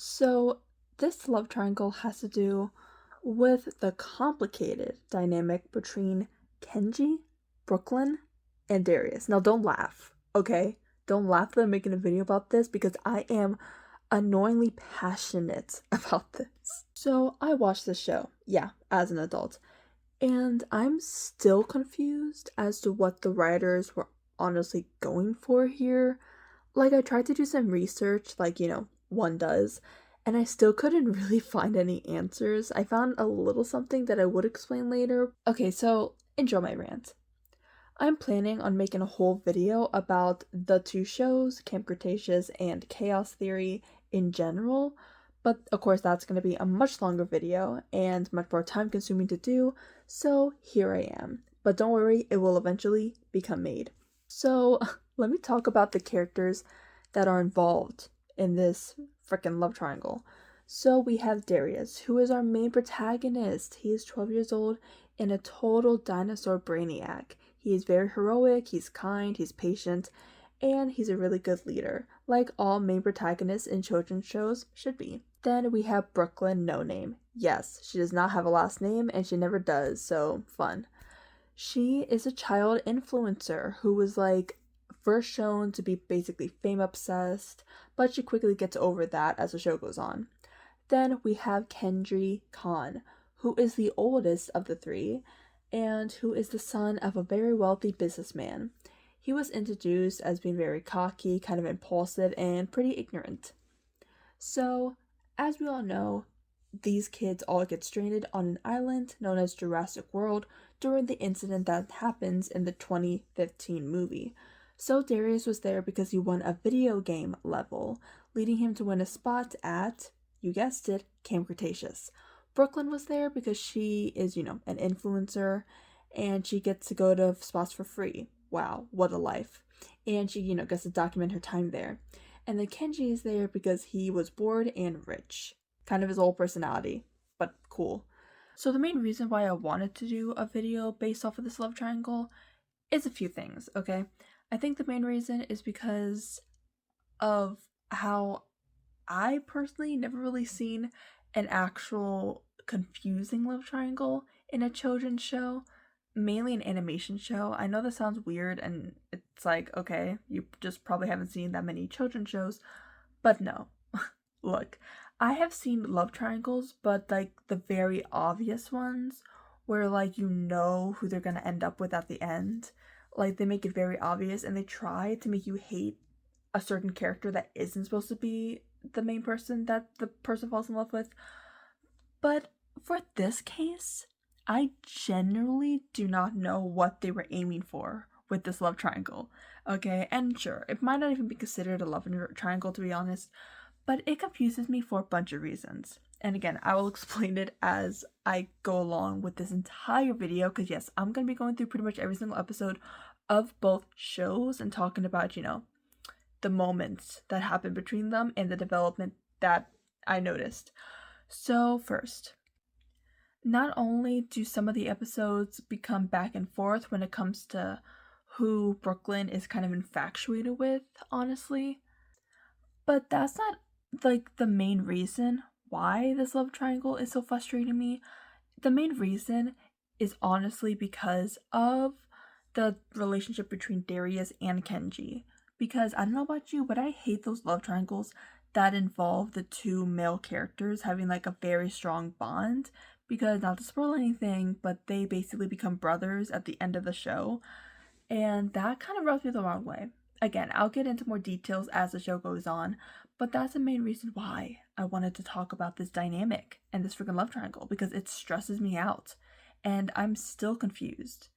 So, this love triangle has to do with the complicated dynamic between Kenji, Brooklyn, and Darius. Now, don't laugh, okay? Don't laugh that I'm making a video about this because I am annoyingly passionate about this. So, I watched this show, yeah, as an adult, and I'm still confused as to what the writers were honestly going for here. Like, I tried to do some research, like, one does, and I still couldn't really find any answers. I found a little something that I would explain later. Okay, so enjoy my rant. I'm planning on making a whole video about the two shows, Camp Cretaceous and Chaos Theory in general, but of course that's going to be a much longer video and much more time consuming to do, so here I am. But don't worry, it will eventually become made. So, let me talk about the characters that are involved in this freaking love triangle. So, we have Darius, who is our main protagonist. He is 12 years old and a total dinosaur brainiac. He is very heroic, he's kind, he's patient, and he's a really good leader, like all main protagonists in children's shows should be. Then we have Brooklyn No Name. Yes, she does not have a last name and she never does, so fun. She is a child influencer who was like first shown to be basically fame obsessed, but she quickly gets over that as the show goes on. Then we have Kendry Khan, who is the oldest of the three and who is the son of a very wealthy businessman. He was introduced as being very cocky, kind of impulsive, and pretty ignorant. So, as we all know, these kids all get stranded on an island known as Jurassic World during the incident that happens in the 2015 movie. So Darius was there because he won a video game level, leading him to win a spot at, you guessed it, Camp Cretaceous. Brooklyn was there because she is, an influencer and she gets to go to spots for free. Wow, what a life. And she, gets to document her time there. And then Kenji is there because he was bored and rich. Kind of his whole personality, but cool. So the main reason why I wanted to do a video based off of this love triangle is a few things, okay? I think the main reason is because of how I personally never really seen an actual confusing love triangle in a children's show, mainly an animation show. I know that sounds weird and it's like, okay, you just probably haven't seen that many children's shows, but no. Look, I have seen love triangles, but like the very obvious ones where like who they're gonna end up with at the end. Like they make it very obvious and they try to make you hate a certain character that isn't supposed to be the main person that the person falls in love with. But for this case, I generally do not know what they were aiming for with this love triangle. Okay, and sure, it might not even be considered a love triangle to be honest, but it confuses me for a bunch of reasons. And again, I will explain it as I go along with this entire video because yes, I'm going to be going through pretty much every single episode of both shows and talking about, the moments that happened between them and the development that I noticed. So first, not only do some of the episodes become back and forth when it comes to who Brooklyn is kind of infatuated with, honestly, but that's not like the main reason why this love triangle is so frustrating me. The main reason is honestly because of the relationship between Darius and Kenji. Because I don't know about you, but I hate those love triangles that involve the two male characters having like a very strong bond. Because not to spoil anything, but they basically become brothers at the end of the show. And that kind of rubs me the wrong way. Again, I'll get into more details as the show goes on, but that's the main reason why I wanted to talk about this dynamic and this freaking love triangle because it stresses me out and I'm still confused.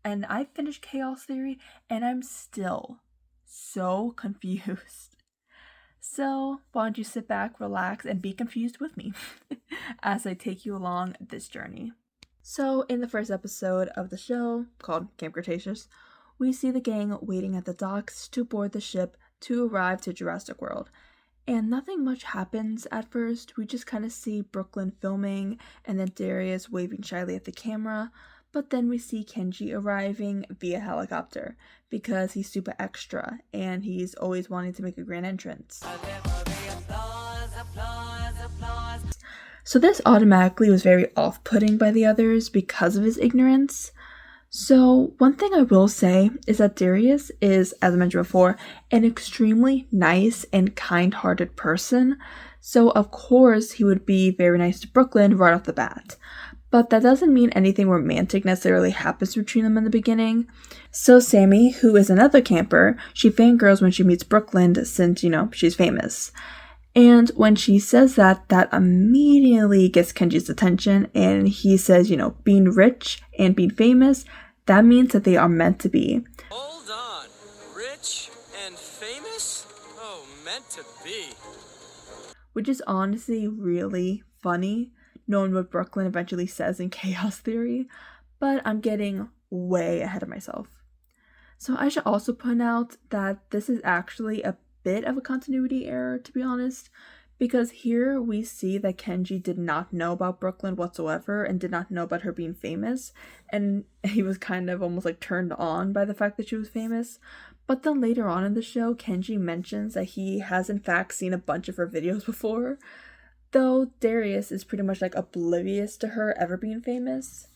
And I finished Chaos Theory and I'm still so confused. So, why don't you sit back, relax, and be confused with me as I take you along this journey. So, in the first episode of the show, called Camp Cretaceous, we see the gang waiting at the docks to board the ship to arrive to Jurassic World. And nothing much happens at first. We just kind of see Brooklyn filming and then Darius waving shyly at the camera. But then we see Kenji arriving via helicopter because he's super extra and he's always wanting to make a grand entrance. So this automatically was very off-putting by the others because of his ignorance. So one thing I will say is that Darius is, as I mentioned before, an extremely nice and kind-hearted person. So of course he would be very nice to Brooklyn right off the bat. But that doesn't mean anything romantic necessarily happens between them in the beginning. So Sammy, who is another camper, she fangirls when she meets Brooklyn since, she's famous. And when she says that, that immediately gets Kenji's attention, and he says, being rich and being famous, that means that they are meant to be. Hold on. Rich and famous? Oh, meant to be. Which is honestly really funny, knowing what Brooklyn eventually says in Chaos Theory, but I'm getting way ahead of myself. So I should also point out that this is actually a bit of a continuity error, to be honest, because here we see that Kenji did not know about Brooklyn whatsoever and did not know about her being famous, and he was kind of almost like turned on by the fact that she was famous. But then later on in the show, Kenji mentions that he has in fact seen a bunch of her videos before, though Darius is pretty much like oblivious to her ever being famous.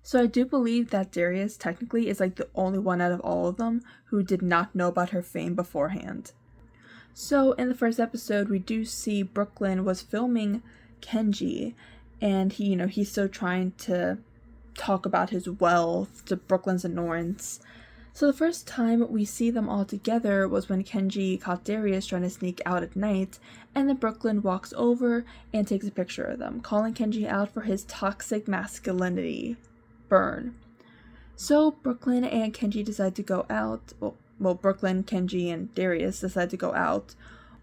So I do believe that Darius technically is like the only one out of all of them who did not know about her fame beforehand. So in the first episode, we do see Brooklyn was filming Kenji, and he's still trying to talk about his wealth to Brooklyn's annoyance. So the first time we see them all together was when Kenji caught Darius trying to sneak out at night, and then Brooklyn walks over and takes a picture of them, calling Kenji out for his toxic masculinity. Burn. So Brooklyn and Kenji decide to go out. Well, Brooklyn, Kenji, and Darius decide to go out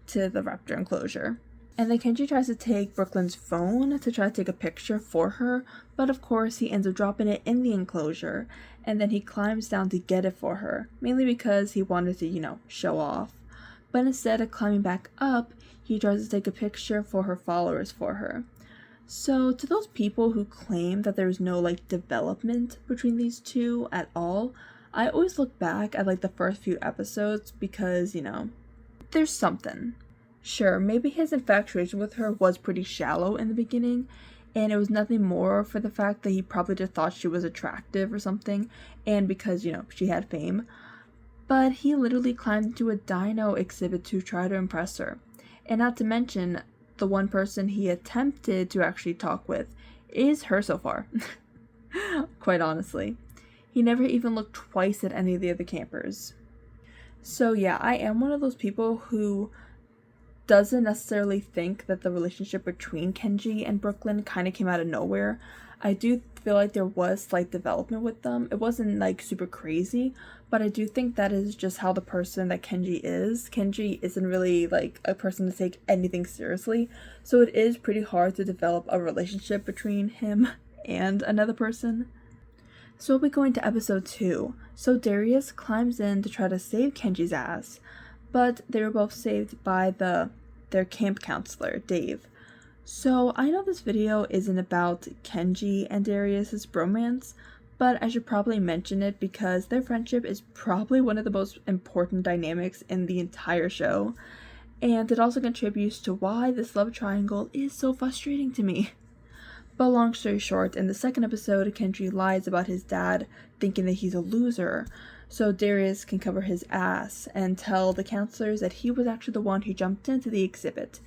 to the raptor enclosure. And then Kenji tries to take Brooklyn's phone to try to take a picture for her, but of course he ends up dropping it in the enclosure, and then he climbs down to get it for her, mainly because he wanted to, show off. But instead of climbing back up, he tries to take a picture for her followers for her. So to those people who claim that there's no development between these two at all, I always look back at the first few episodes because, there's something. Sure, maybe his infatuation with her was pretty shallow in the beginning, and it was nothing more for the fact that he probably just thought she was attractive or something, and because, she had fame. But he literally climbed into a dino exhibit to try to impress her. And not to mention, the one person he attempted to actually talk with is her so far. Quite honestly. He never even looked twice at any of the other campers. So yeah, I am one of those people who doesn't necessarily think that the relationship between Kenji and Brooklyn kind of came out of nowhere. I do feel like there was slight development with them. It wasn't super crazy, but I do think that is just how the person that Kenji is. Kenji isn't really a person to take anything seriously, so it is pretty hard to develop a relationship between him and another person. So we'll be going to episode 2. So Darius climbs in to try to save Kenji's ass, but they were both saved by their camp counselor, Dave. So I know this video isn't about Kenji and Darius' bromance, but I should probably mention it because their friendship is probably one of the most important dynamics in the entire show, and it also contributes to why this love triangle is so frustrating to me. But long story short, in the second episode, Kenji lies about his dad, thinking that he's a loser, so Darius can cover his ass and tell the counselors that he was actually the one who jumped into the exhibit,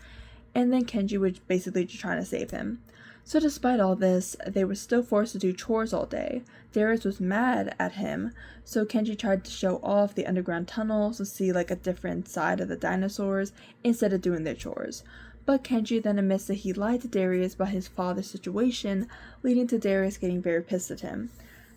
and then Kenji was basically just trying to save him. So despite all this, they were still forced to do chores all day. Darius was mad at him, so Kenji tried to show off the underground tunnels to see a different side of the dinosaurs instead of doing their chores. But Kenji then admits that he lied to Darius about his father's situation, leading to Darius getting very pissed at him.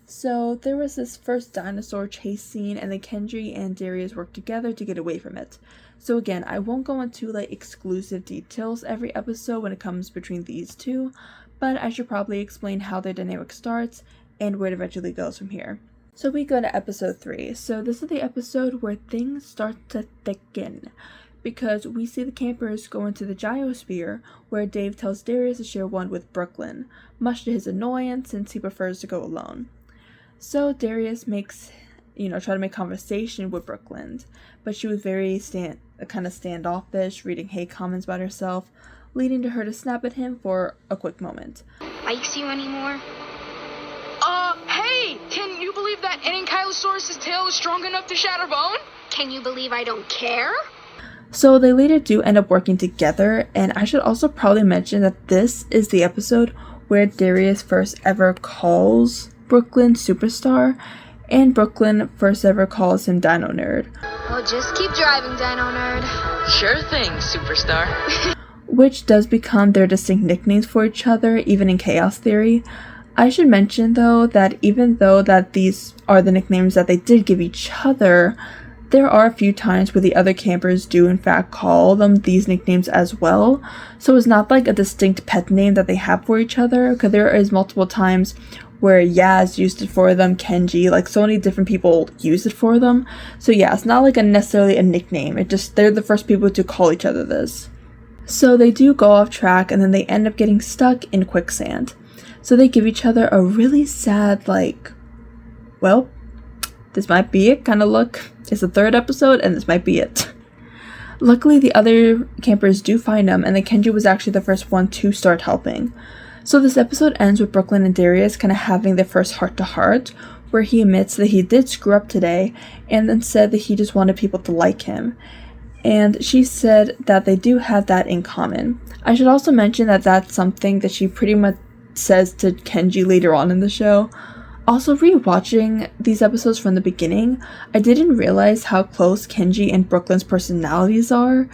So there was this first dinosaur chase scene, and then Kenji and Darius worked together to get away from it. So again, I won't go into exclusive details every episode when it comes between these two, but I should probably explain how their dynamic starts and where it eventually goes from here. So we go to episode 3. So this is the episode where things start to thicken, because we see the campers go into the gyrosphere, where Dave tells Darius to share one with Brooklyn, much to his annoyance since he prefers to go alone. So Darius try to make conversation with Brooklyn, but she was very kind of standoffish, reading hate comments about herself, leading to her to snap at him for a quick moment. Likes you anymore? Hey! Can you believe that Ankylosaurus' tail is strong enough to shatter bone? Can you believe I don't care? So they later do end up working together, and I should also probably mention that this is the episode where Darius first ever calls Brooklyn Superstar, and Brooklyn first ever calls him Dino Nerd. Well, just keep driving, Dino Nerd. Sure thing, Superstar. Which does become their distinct nicknames for each other, even in Chaos Theory. I should mention though that even though that these are the nicknames that they did give each other, there are a few times where the other campers do in fact call them these nicknames as well. So it's not like a distinct pet name that they have for each other, because there is multiple times where Yaz used it for them, Kenji, like so many different people use it for them. So yeah, it's not like necessarily a nickname, it just, they're the first people to call each other this. So they do go off track and then they end up getting stuck in quicksand. So they give each other a really sad, like, well, this might be it kind of look. It's the third episode and this might be it. Luckily, the other campers do find them, and then Kenji was actually the first one to start helping. So this episode ends with Brooklyn and Darius kind of having their first heart-to-heart, where he admits that he did screw up today, and then said that he just wanted people to like him. And she said that they do have that in common. I should also mention that that's something that she pretty much says to Kenji later on in the show. Also, rewatching these episodes from the beginning, I didn't realize how close Kenji and Brooklyn's personalities are.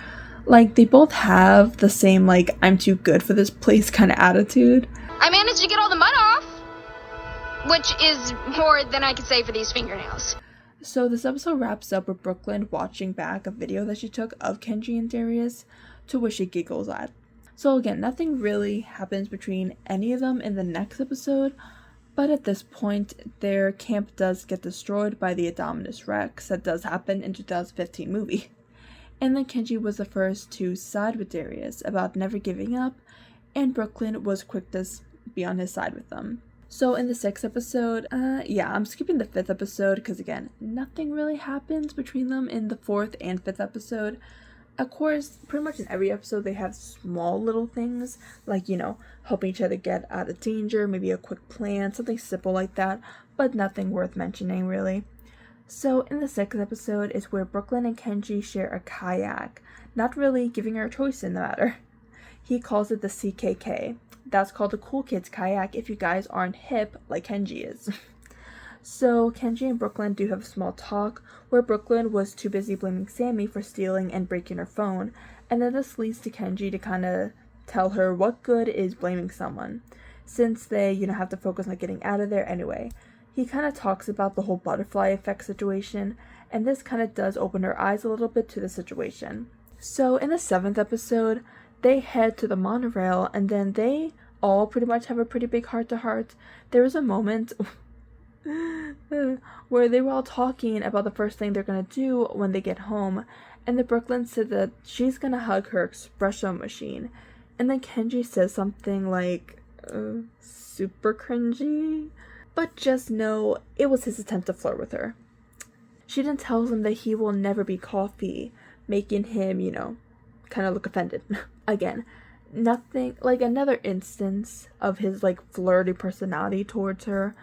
Like, they both have the same, like, I'm too good for this place kind of attitude. I managed to get all the mud off, which is more than I could say for these fingernails. So this episode wraps up with Brooklyn watching back a video that she took of Kenji and Darius, to which she giggles at. So again, nothing really happens between any of them in the next episode, but at this point, their camp does get destroyed by the Indominus Rex. That does happen in 2015 movie. And then Kenji was the first to side with Darius about never giving up, and Brooklyn was quick to be on his side with them. So in the 6th episode, I'm skipping the 5th episode because again, nothing really happens between them in the 4th and 5th episode. Of course, pretty much in every episode they have small little things, like, you know, helping each other get out of danger, maybe a quick plan, something simple like that, but nothing worth mentioning really. So in the 6th episode is where Brooklyn and Kenji share a kayak, not really giving her a choice in the matter. He calls it the CKK. That's called the Cool Kids Kayak if you guys aren't hip like Kenji is. So Kenji and Brooklyn do have a small talk where Brooklyn was too busy blaming Sammy for stealing and breaking her phone, and then this leads to Kenji to kind of tell her what good is blaming someone, since they, have to focus on getting out of there anyway. He kind of talks about the whole butterfly effect situation, and this kind of does open her eyes a little bit to the situation. So in the 7th episode, they head to the monorail, and then they all pretty much have a pretty big heart-to-heart. There was a moment where they were all talking about the first thing they're gonna do when they get home, and the Brooklyn said that she's gonna hug her espresso machine, and then Kenji says something like, super cringy, but just know it was his attempt to flirt with her. She then tells him that he will never be coffee, making him, kind of look offended. Again, nothing, like another instance of his, flirty personality towards her.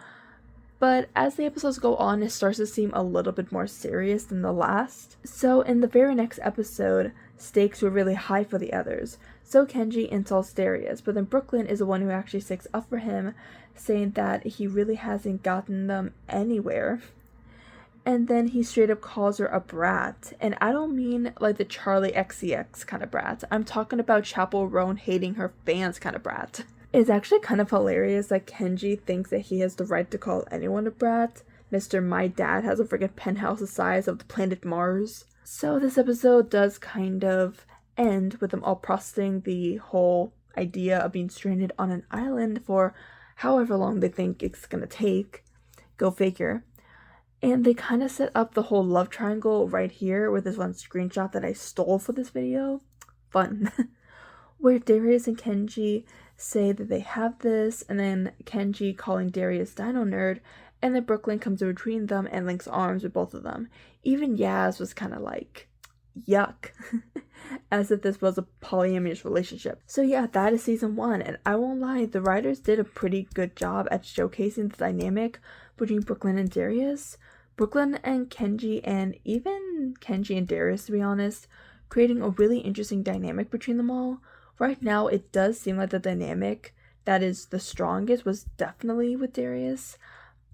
But as the episodes go on, it starts to seem a little bit more serious than the last. So in the very next episode, stakes were really high for the others. So Kenji insults Darius, but then Brooklyn is the one who actually sticks up for him, saying that he really hasn't gotten them anywhere. And then he straight up calls her a brat. And I don't mean like the Charlie XCX kind of brat. I'm talking about Chapel Roan hating her fans kind of brat. It's actually kind of hilarious that Kenji thinks that he has the right to call anyone a brat. Mr. My Dad has a freaking penthouse the size of the planet Mars. So this episode does kind of end with them all processing the whole idea of being stranded on an island for however long they think it's gonna take. Go figure. And they kind of set up the whole love triangle right here with this one screenshot that I stole for this video. Fun. Where Darius and Kenji say that they have this, and then Kenji calling Darius Dino Nerd, and then Brooklyn comes in between them and links arms with both of them. Even Yaz was kind of like, yuck. As if this was a polyamorous relationship. So yeah, that is season 1, and I won't lie, the writers did a pretty good job at showcasing the dynamic between Brooklyn and Darius. Brooklyn and Kenji, and even Kenji and Darius, to be honest, creating a really interesting dynamic between them all. Right now, it does seem like the dynamic that is the strongest was definitely with Darius,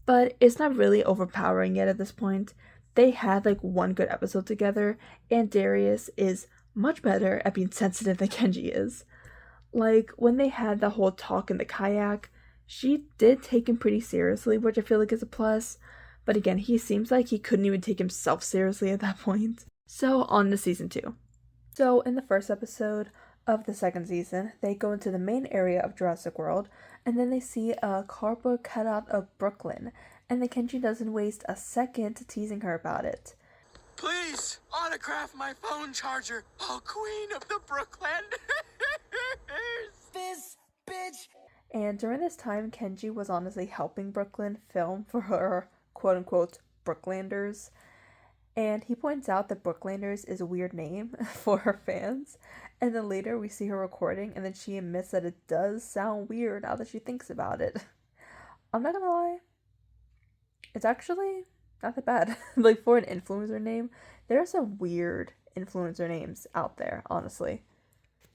but it's not really overpowering yet at this point. They had like one good episode together, and Darius is much better at being sensitive than Kenji is. Like, when they had the whole talk in the kayak, she did take him pretty seriously, which I feel like is a plus. But again, he seems like he couldn't even take himself seriously at that point. So, on to season 2. So, in the first episode of the second season, they go into the main area of Jurassic World, and then they see a cardboard cutout of Brooklyn, and then Kenji doesn't waste a second teasing her about it. Please, autograph my phone charger. Oh, queen of the Brooklanders. This bitch. And during this time, Kenji was honestly helping Brooklyn film for her quote-unquote Brooklanders. And he points out that Brooklanders is a weird name for her fans. And then later we see her recording, and then she admits that it does sound weird now that she thinks about it. I'm not gonna lie, it's actually not that bad. Like, for an influencer name, there are some weird influencer names out there, honestly.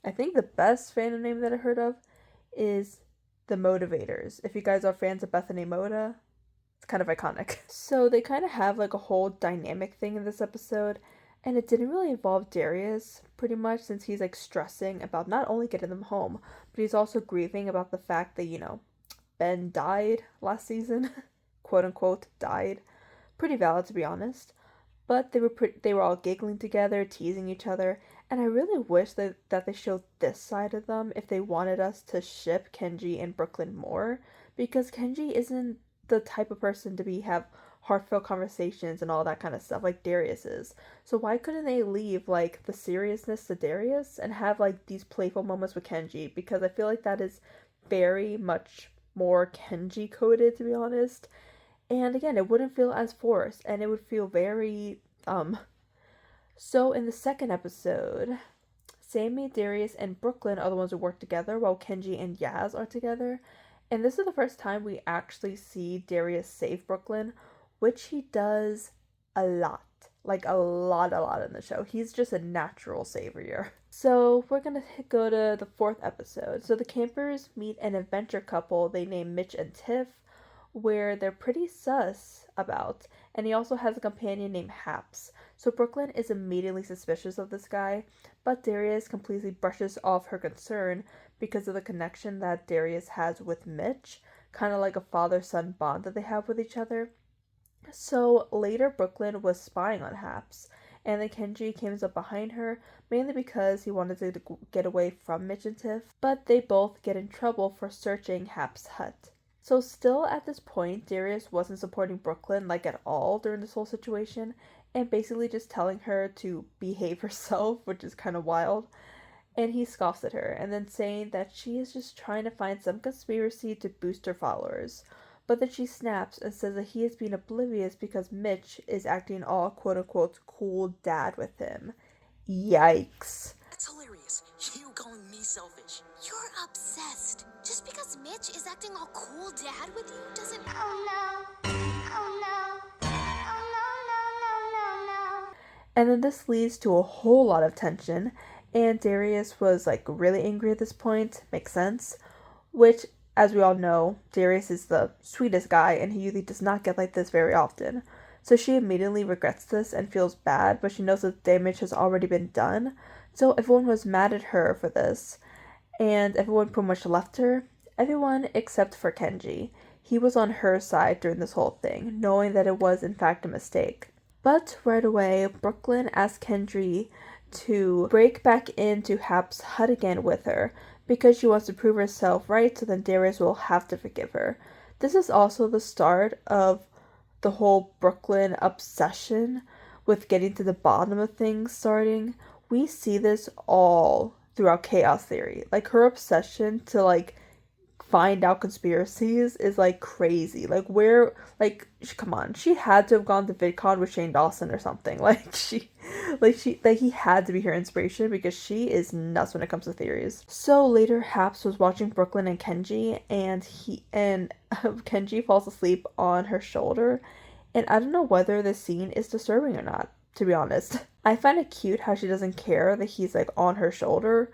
I think the best fandom name that I heard of is the Motivators. If you guys are fans of Bethany Moda, it's kind of iconic. So they kind of have like a whole dynamic thing in this episode, and it didn't really involve Darius pretty much, since he's like stressing about not only getting them home, but he's also grieving about the fact that, Ben died last season. Quote unquote died. Pretty valid, to be honest. But they were all giggling together, teasing each other, and I really wish that they showed this side of them if they wanted us to ship Kenji and Brooklyn more, because Kenji isn't the type of person to have heartfelt conversations and all that kind of stuff like Darius is. So why couldn't they leave like the seriousness to Darius and have like these playful moments with Kenji? Because I feel like that is very much more Kenji coded, to be honest. And again, it wouldn't feel as forced, and it would feel very So in the second episode, Sammy, Darius, and Brooklyn are the ones who work together, while Kenji and Yaz are together. And this is the first time we actually see Darius save Brooklyn, which he does a lot. Like, a lot in the show. He's just a natural savior. So we're gonna go to the fourth episode. So the campers meet an adventure couple they name Mitch and Tiff, where they're pretty sus about, and he also has a companion named Haps. So Brooklyn is immediately suspicious of this guy, but Darius completely brushes off her concern because of the connection that Darius has with Mitch, kind of like a father-son bond that they have with each other. So later Brooklyn was spying on Haps, and then Kenji came up behind her, mainly because he wanted to get away from Mitch and Tiff, but they both get in trouble for searching Haps' hut. So still at this point, Darius wasn't supporting Brooklyn like at all during this whole situation, and basically just telling her to behave herself, which is kind of wild. And he scoffs at her, and then saying that she is just trying to find some conspiracy to boost her followers. But then she snaps and says that he is being oblivious because Mitch is acting all quote-unquote cool dad with him. Yikes. That's hilarious. You calling me selfish. You're obsessed. Just because Mitch is acting all cool dad with you doesn't... Oh no. Oh no. Oh no. And then this leads to a whole lot of tension, and Darius was like really angry at this point. Makes sense. Which, as we all know, Darius is the sweetest guy, and he usually does not get like this very often. So she immediately regrets this and feels bad, but she knows that the damage has already been done. So everyone was mad at her for this, and everyone pretty much left her. Everyone except for Kenji. He was on her side during this whole thing, knowing that it was in fact a mistake. But right away, Brooklyn asked Kenji to break back into Hap's hut again with her, because she wants to prove herself right, so then Darius will have to forgive her. This is also the start of the whole Brooklyn obsession with getting to the bottom of things starting. We see this all throughout Chaos Theory. Like, her obsession to, like, find out conspiracies is like crazy. Like where, like come on, she had to have gone to VidCon with Shane Dawson or something. Like he had to be her inspiration because she is nuts when it comes to theories. So later, Haps was watching Brooklyn and Kenji, and Kenji falls asleep on her shoulder, and I don't know whether this scene is disturbing or not. To be honest, I find it cute how she doesn't care that he's like on her shoulder.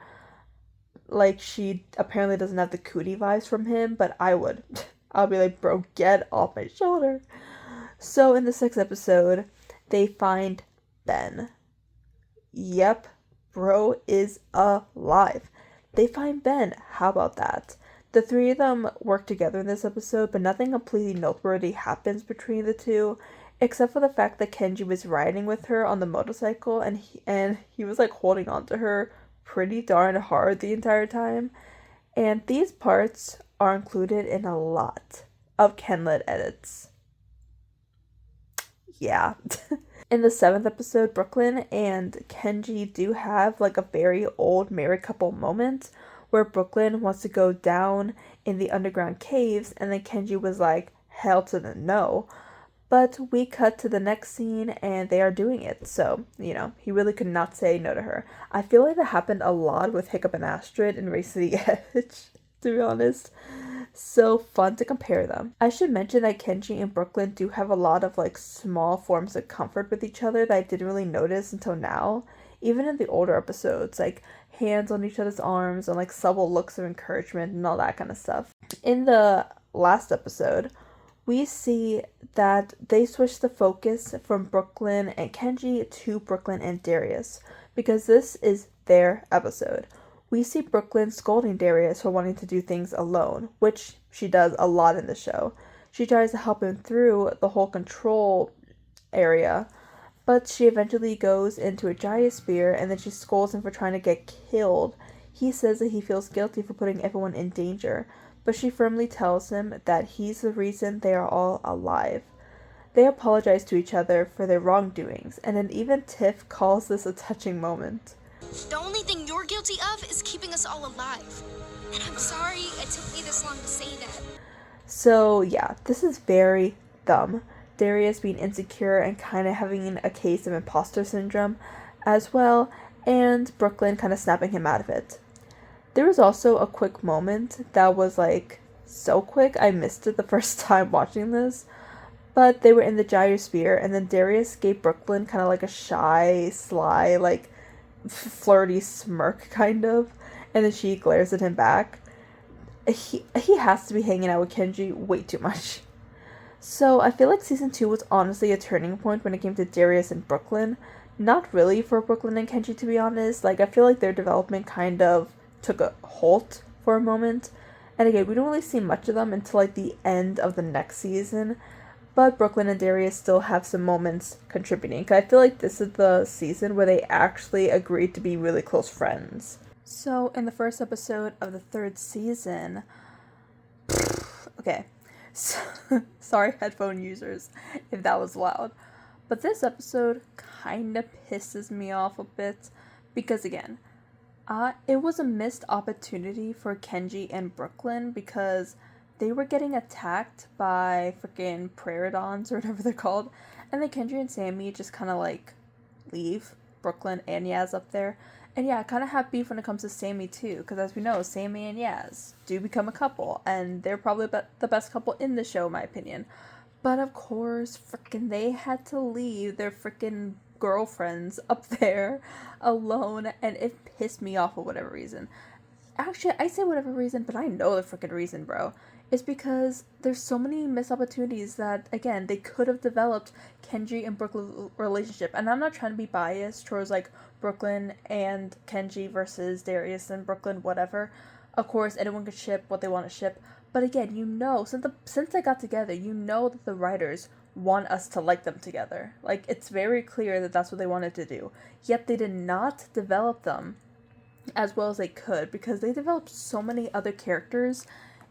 Like, she apparently doesn't have the cootie vibes from him, but I would. I'll be like, bro, get off my shoulder. So, in the 6th episode, they find Ben. Yep, bro is alive. They find Ben. How about that? The three of them work together in this episode, but nothing completely noteworthy happens between the two, except for the fact that Kenji was riding with her on the motorcycle, and he was like holding on to her pretty darn hard the entire time. And these parts are included in a lot of Kenlit edits. Yeah. In the 7th episode, Brooklyn and Kenji do have like a very old married couple moment where Brooklyn wants to go down in the underground caves, and then Kenji was like, hell to the no. But we cut to the next scene and they are doing it. So, you know, he really could not say no to her. I feel like that happened a lot with Hiccup and Astrid in Race to the Edge, to be honest. So fun to compare them. I should mention that Kenji and Brooklyn do have a lot of like small forms of comfort with each other that I didn't really notice until now. Even in the older episodes, like hands on each other's arms and like subtle looks of encouragement and all that kind of stuff. In the last episode, we see that they switched the focus from Brooklyn and Kenji to Brooklyn and Darius, because this is their episode. We see Brooklyn scolding Darius for wanting to do things alone, which she does a lot in the show. She tries to help him through the whole control area, but she eventually goes into a giant spear, and then she scolds him for trying to get killed. He says that he feels guilty for putting everyone in danger, but she firmly tells him that he's the reason they are all alive. They apologize to each other for their wrongdoings, and then even Tiff calls this a touching moment. The only thing you're guilty of is keeping us all alive. And I'm sorry it took me this long to say that. So yeah, this is very dumb. Darius being insecure and kind of having a case of imposter syndrome as well, and Brooklyn kind of snapping him out of it. There was also a quick moment that was like so quick I missed it the first time watching this, but they were in the gyrosphere, and then Darius gave Brooklyn kind of like a shy, sly, like flirty smirk kind of, and then she glares at him back. He has to be hanging out with Kenji way too much. So I feel like season 2 was honestly a turning point when it came to Darius and Brooklyn. Not really for Brooklyn and Kenji, to be honest. Like, I feel like their development kind of took a halt for a moment. And again, we don't really see much of them until like the end of the next season. But Brooklyn and Darius still have some moments contributing. Cause I feel like this is the season where they actually agreed to be really close friends. So in the first episode of the 3rd season, okay, so, sorry headphone users if that was loud, but this episode kind of pisses me off a bit because again, it was a missed opportunity for Kenji and Brooklyn because they were getting attacked by freaking Praeridons or whatever they're called, and then Kenji and Sammy just kind of like leave Brooklyn and Yaz up there. And yeah, I kind of have beef when it comes to Sammy too, because as we know, Sammy and Yaz do become a couple, and they're probably the best couple in the show, in my opinion. But of course, freaking they had to leave their freaking girlfriends up there alone, and it pissed me off for whatever reason. Actually, I say whatever reason, but I know the freaking reason, bro. It's because there's so many missed opportunities that, again, they could have developed Kenji and Brooklyn relationship. And I'm not trying to be biased towards, like, Brooklyn and Kenji versus Darius and Brooklyn, whatever. Of course, anyone could ship what they want to ship. But again, you know, since they got together, you know that the writers want us to like them together. Like, it's very clear that that's what they wanted to do. Yet they did not develop them as well as they could because they developed so many other characters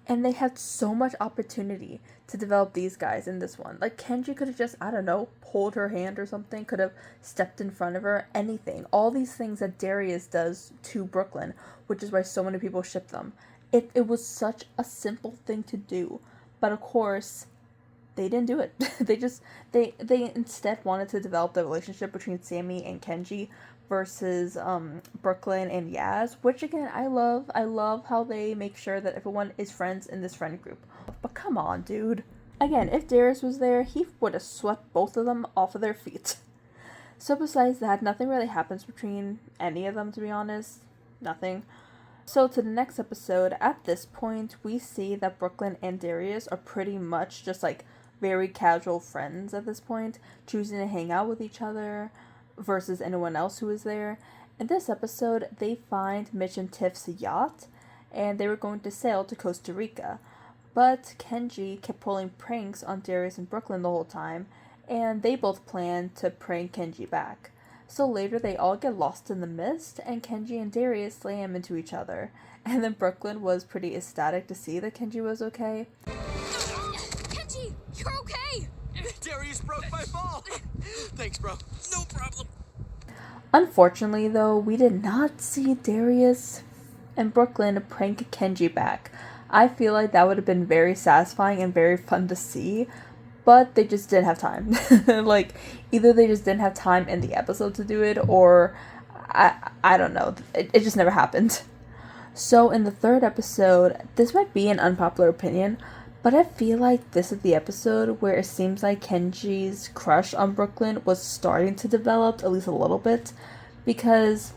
and they had so much opportunity to develop these guys in this one. Like, Kenji could have just, I don't know, pulled her hand or something, could have stepped in front of her, anything. All these things that Darius does to Brooklyn, which is why so many people ship them. It was such a simple thing to do. But of course, they didn't do it. They instead wanted to develop the relationship between Sammy and Kenji versus Brooklyn and Yaz, which again I love. I love how they make sure that everyone is friends in this friend group. But come on, dude. Again, if Darius was there, he would have swept both of them off of their feet. So besides that, nothing really happens between any of them, to be honest. Nothing. So to the next episode, at this point, we see that Brooklyn and Darius are pretty much just like very casual friends at this point, choosing to hang out with each other versus anyone else who is there. In this episode, they find Mitch and Tiff's yacht, and they were going to sail to Costa Rica. But Kenji kept pulling pranks on Darius and Brooklyn the whole time, and they both planned to prank Kenji back. So later they all get lost in the mist, and Kenji and Darius slam into each other. And then Brooklyn was pretty ecstatic to see that Kenji was okay. Kenji, you're okay. Darius broke my fall. Thanks, bro. No problem. Unfortunately, though, we did not see Darius and Brooklyn prank Kenji back. I feel like that would have been very satisfying and very fun to see, but they just didn't have time. Like, either they just didn't have time in the episode to do it, or I don't know. It just never happened. So in the third episode, this might be an unpopular opinion, but I feel like this is the episode where it seems like Kenji's crush on Brooklyn was starting to develop, at least a little bit, because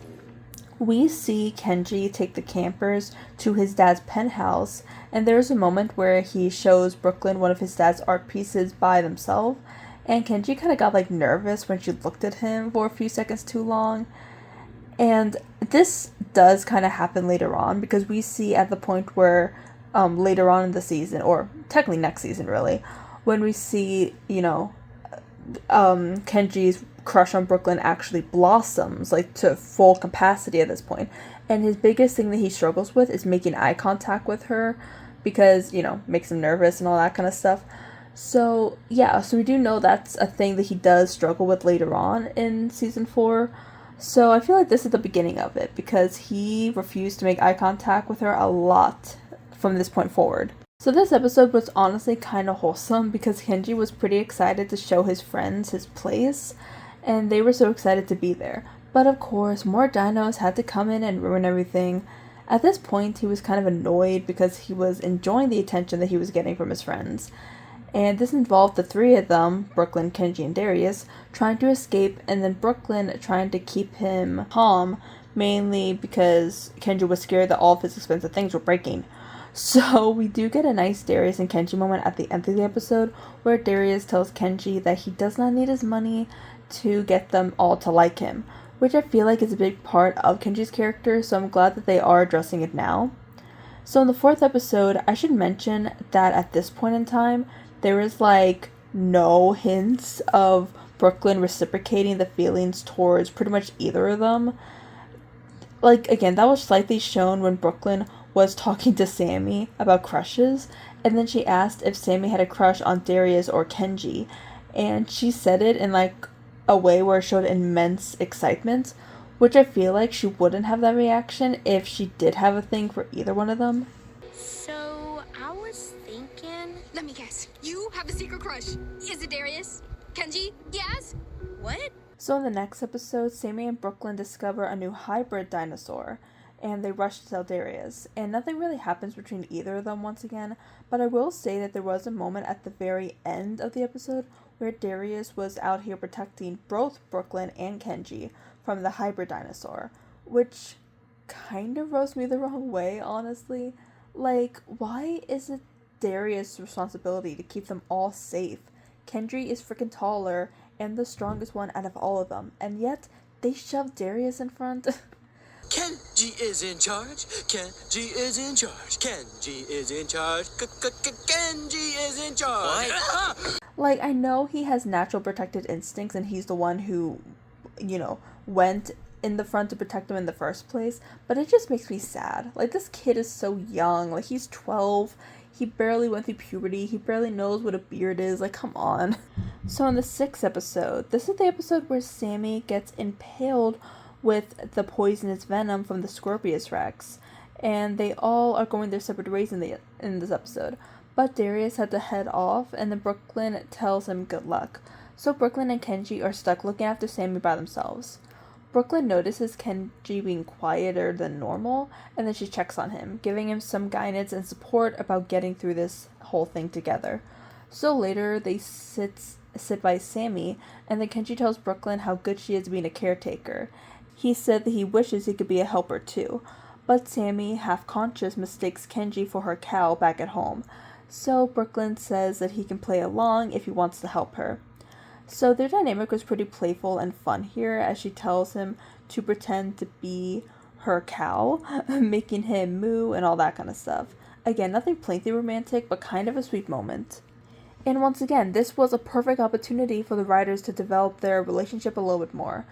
we see Kenji take the campers to his dad's penthouse, and there's a moment where he shows Brooklyn one of his dad's art pieces by themselves, and Kenji kind of got like nervous when she looked at him for a few seconds too long. And this does kind of happen later on, because we see at the point where later on in the season, or technically next season really, when we see, Kenji's crush on Brooklyn actually blossoms, like, to full capacity at this point. And his biggest thing that he struggles with is making eye contact with her, because, makes him nervous and all that kind of stuff. So, yeah, so we do know that's a thing that he does struggle with later on in season 4. So I feel like this is the beginning of it, because he refused to make eye contact with her a lot from this point forward. So this episode was honestly kind of wholesome, because Kenji was pretty excited to show his friends his place, and they were so excited to be there. But of course, more dinos had to come in and ruin everything. At this point, he was kind of annoyed because he was enjoying the attention that he was getting from his friends. And this involved the three of them, Brooklyn, Kenji, and Darius, trying to escape, and then Brooklyn trying to keep him calm, mainly because Kenji was scared that all of his expensive things were breaking. So we do get a nice Darius and Kenji moment at the end of the episode, where Darius tells Kenji that he does not need his money to get them all to like him, which I feel like is a big part of Kenji's character, so I'm glad that they are addressing it now. So in the fourth episode, I should mention that at this point in time, there is like no hints of Brooklyn reciprocating the feelings towards pretty much either of them. Like, again, that was slightly shown when Brooklyn was talking to Sammy about crushes, and then she asked if Sammy had a crush on Darius or Kenji, and she said it in like a way where it showed immense excitement, which I feel like she wouldn't have that reaction if she did have a thing for either one of them. So, I was thinking... Let me guess. You have a secret crush. Is it Darius? Kenji? Yes? What? So in the next episode, Sammy and Brooklyn discover a new hybrid dinosaur, and they rush to tell Darius, and nothing really happens between either of them once again, but I will say that there was a moment at the very end of the episode where Darius was out here protecting both Brooklyn and Kenji from the hybrid dinosaur, which kind of rubs me the wrong way, honestly. Like, why is it Darius' responsibility to keep them all safe? Kenji is freaking taller and the strongest one out of all of them, and yet they shove Darius in front. Kenji is in charge. Kenji is in charge. Kenji is in charge. Kenji is in charge. What? Like, I know he has natural protective instincts and he's the one who, went in the front to protect them in the first place, but it just makes me sad. Like, this kid is so young. Like, he's 12. He barely went through puberty. He barely knows what a beard is. Like, come on. So in the 6th episode, this is the episode where Sammy gets impaled with the poisonous venom from the Scorpius Rex. and they all are going their separate ways in this episode. But Darius had to head off, and then Brooklyn tells him good luck. So Brooklyn and Kenji are stuck looking after Sammy by themselves. Brooklyn notices Kenji being quieter than normal, and then she checks on him, giving him some guidance and support about getting through this whole thing together. So later, they sit by Sammy, and then Kenji tells Brooklyn how good she is being a caretaker. He said that he wishes he could be a helper too, but Sammy, half-conscious, mistakes Kenji for her cow back at home. So Brooklyn says that he can play along if he wants to help her. So their dynamic was pretty playful and fun here, as she tells him to pretend to be her cow, making him moo and all that kind of stuff. Again, nothing plainly romantic, but kind of a sweet moment. And once again, this was a perfect opportunity for the writers to develop their relationship a little bit more.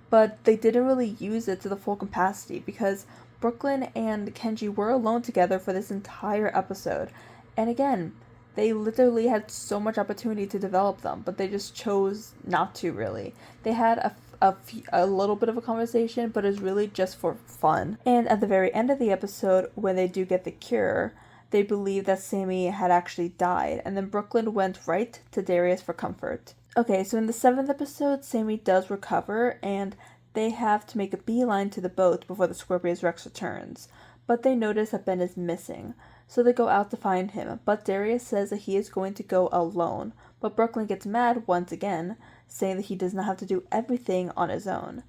But they didn't really use it to the full capacity, because Brooklyn and Kenji were alone together for this entire episode. And again, they literally had so much opportunity to develop them, but they just chose not to, really. They had a little bit of a conversation, but it was really just for fun. And at the very end of the episode, when they do get the cure, they believe that Sammy had actually died, and then Brooklyn went right to Darius for comfort. Okay, so in the 7th episode, Sammy does recover, and they have to make a beeline to the boat before the Scorpius Rex returns. But they notice that Ben is missing, so they go out to find him, but Darius says that he is going to go alone. But Brooklyn gets mad once again, saying that he does not have to do everything on his own.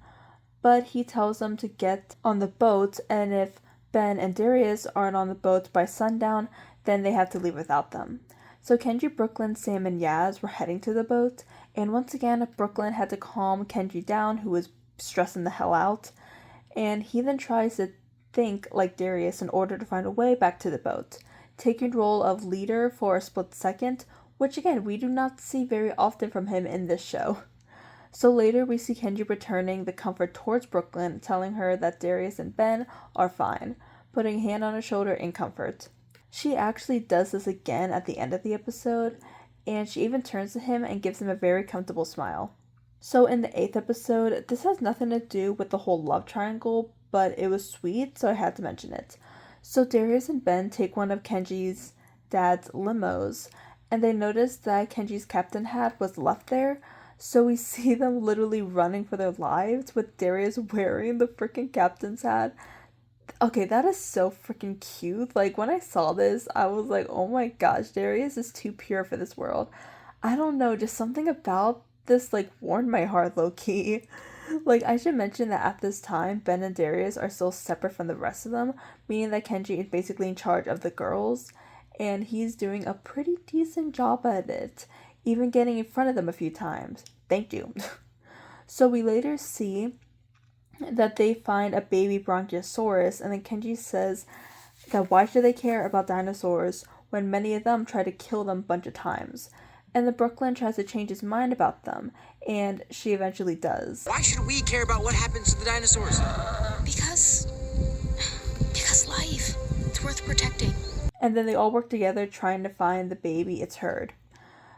But he tells them to get on the boat, and if Ben and Darius aren't on the boat by sundown, then they have to leave without them. So Kenji, Brooklyn, Sam, and Yaz were heading to the boat, and once again, Brooklyn had to calm Kenji down, who was stressing the hell out, and he then tries to think like Darius in order to find a way back to the boat, taking the role of leader for a split second, which again, we do not see very often from him in this show. So later, we see Kenji returning the comfort towards Brooklyn, telling her that Darius and Ben are fine, putting a hand on her shoulder in comfort. She actually does this again at the end of the episode, and she even turns to him and gives him a very comfortable smile. So in the 8th episode, this has nothing to do with the whole love triangle, but it was sweet, so I had to mention it. So Darius and Ben take one of Kenji's dad's limos, and they notice that Kenji's captain hat was left there, so we see them literally running for their lives with Darius wearing the freaking captain's hat. Okay, that is so freaking cute. Like, when I saw this, I was like, oh my gosh, Darius is too pure for this world. I don't know, just something about this, like, warmed my heart low-key. Like, I should mention that at this time, Ben and Darius are still separate from the rest of them, meaning that Kenji is basically in charge of the girls, and he's doing a pretty decent job at it, even getting in front of them a few times. Thank you. So we later see that they find a baby Bronchiosaurus, and then Kenji says that why should they care about dinosaurs when many of them try to kill them a bunch of times? And then Brooklyn tries to change his mind about them, and she eventually does. Why should we care about what happens to the dinosaurs? Because life, it's worth protecting. And then they all work together trying to find the baby it's heard.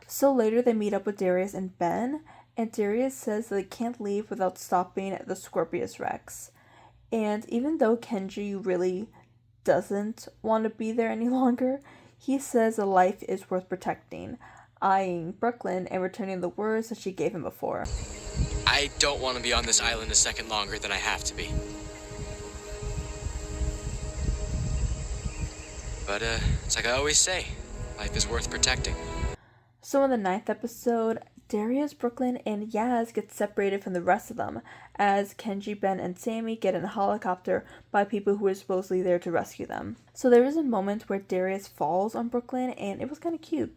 So later they meet up with Darius and Ben, and Darius says that they can't leave without stopping the Scorpius Rex. And even though Kenji really doesn't want to be there any longer, he says that life is worth protecting, eyeing Brooklyn and returning the words that she gave him before. I don't want to be on this island a second longer than I have to be. But, it's like I always say, life is worth protecting. So in the 9th episode, Darius, Brooklyn, and Yaz get separated from the rest of them, as Kenji, Ben, and Sammy get in a helicopter by people who were supposedly there to rescue them. So there is a moment where Darius falls on Brooklyn, and it was kind of cute.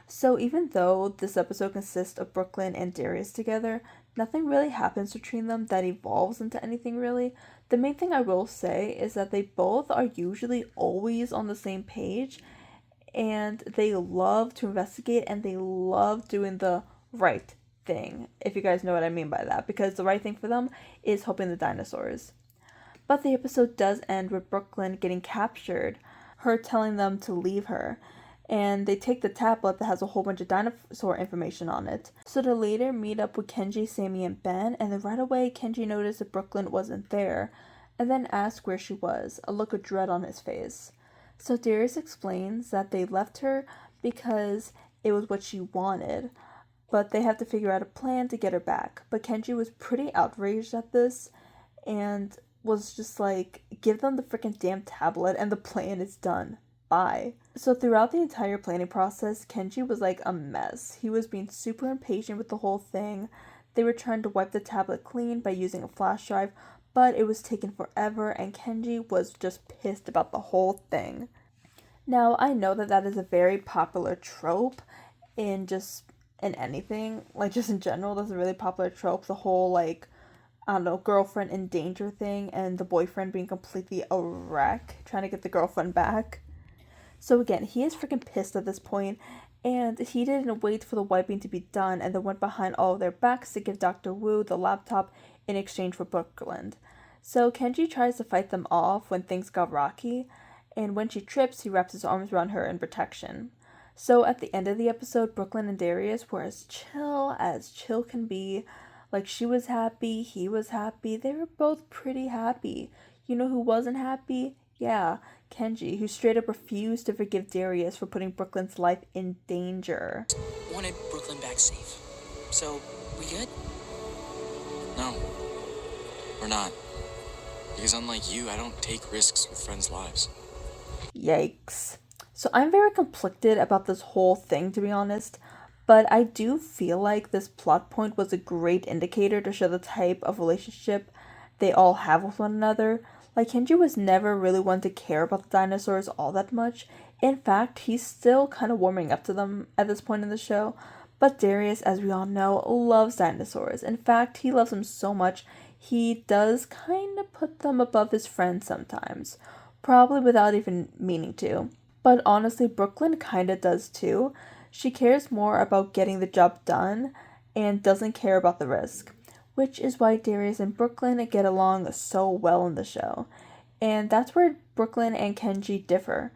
So even though this episode consists of Brooklyn and Darius together, nothing really happens between them that evolves into anything really. The main thing I will say is that they both are usually always on the same page, and they love to investigate, and they love doing the right thing, if you guys know what I mean by that, because the right thing for them is helping the dinosaurs. But the episode does end with Brooklyn getting captured, her telling them to leave her, and they take the tablet that has a whole bunch of dinosaur information on it. So they later meet up with Kenji, Sammy, and Ben, and then right away Kenji noticed that Brooklyn wasn't there, and then asks where she was, a look of dread on his face. So Darius explains that they left her because it was what she wanted, but they have to figure out a plan to get her back. But Kenji was pretty outraged at this and was just like, give them the freaking damn tablet and the plan is done. Bye. So throughout the entire planning process, Kenji was like a mess. He was being super impatient with the whole thing. They were trying to wipe the tablet clean by using a flash drive, but it was taking forever and Kenji was just pissed about the whole thing. Now, I know that that is a very popular trope in anything, like just in general, that's a really popular trope, the whole like, I don't know, girlfriend in danger thing and the boyfriend being completely a wreck, trying to get the girlfriend back. So again, he is freaking pissed at this point, and he didn't wait for the wiping to be done and then went behind all of their backs to give Dr. Wu the laptop in exchange for Brooklyn. So Kenji tries to fight them off when things got rocky, and when she trips, he wraps his arms around her in protection. So at the end of the episode, Brooklyn and Darius were as chill can be. Like, she was happy, he was happy, they were both pretty happy. You know who wasn't happy? Yeah, Kenji, who straight up refused to forgive Darius for putting Brooklyn's life in danger. Wanted Brooklyn back safe. So, we good? No. We're not. Because unlike you, I don't take risks with friends' lives. Yikes. So I'm very conflicted about this whole thing, to be honest, but I do feel like this plot point was a great indicator to show the type of relationship they all have with one another. Like, Kenji was never really one to care about the dinosaurs all that much. In fact, he's still kind of warming up to them at this point in the show. But Darius, as we all know, loves dinosaurs. In fact, he loves them so much, he does kind of put them above his friends sometimes. Probably without even meaning to. But honestly, Brooklyn kind of does too. She cares more about getting the job done and doesn't care about the risk, which is why Darius and Brooklyn get along so well in the show. And that's where Brooklyn and Kenji differ.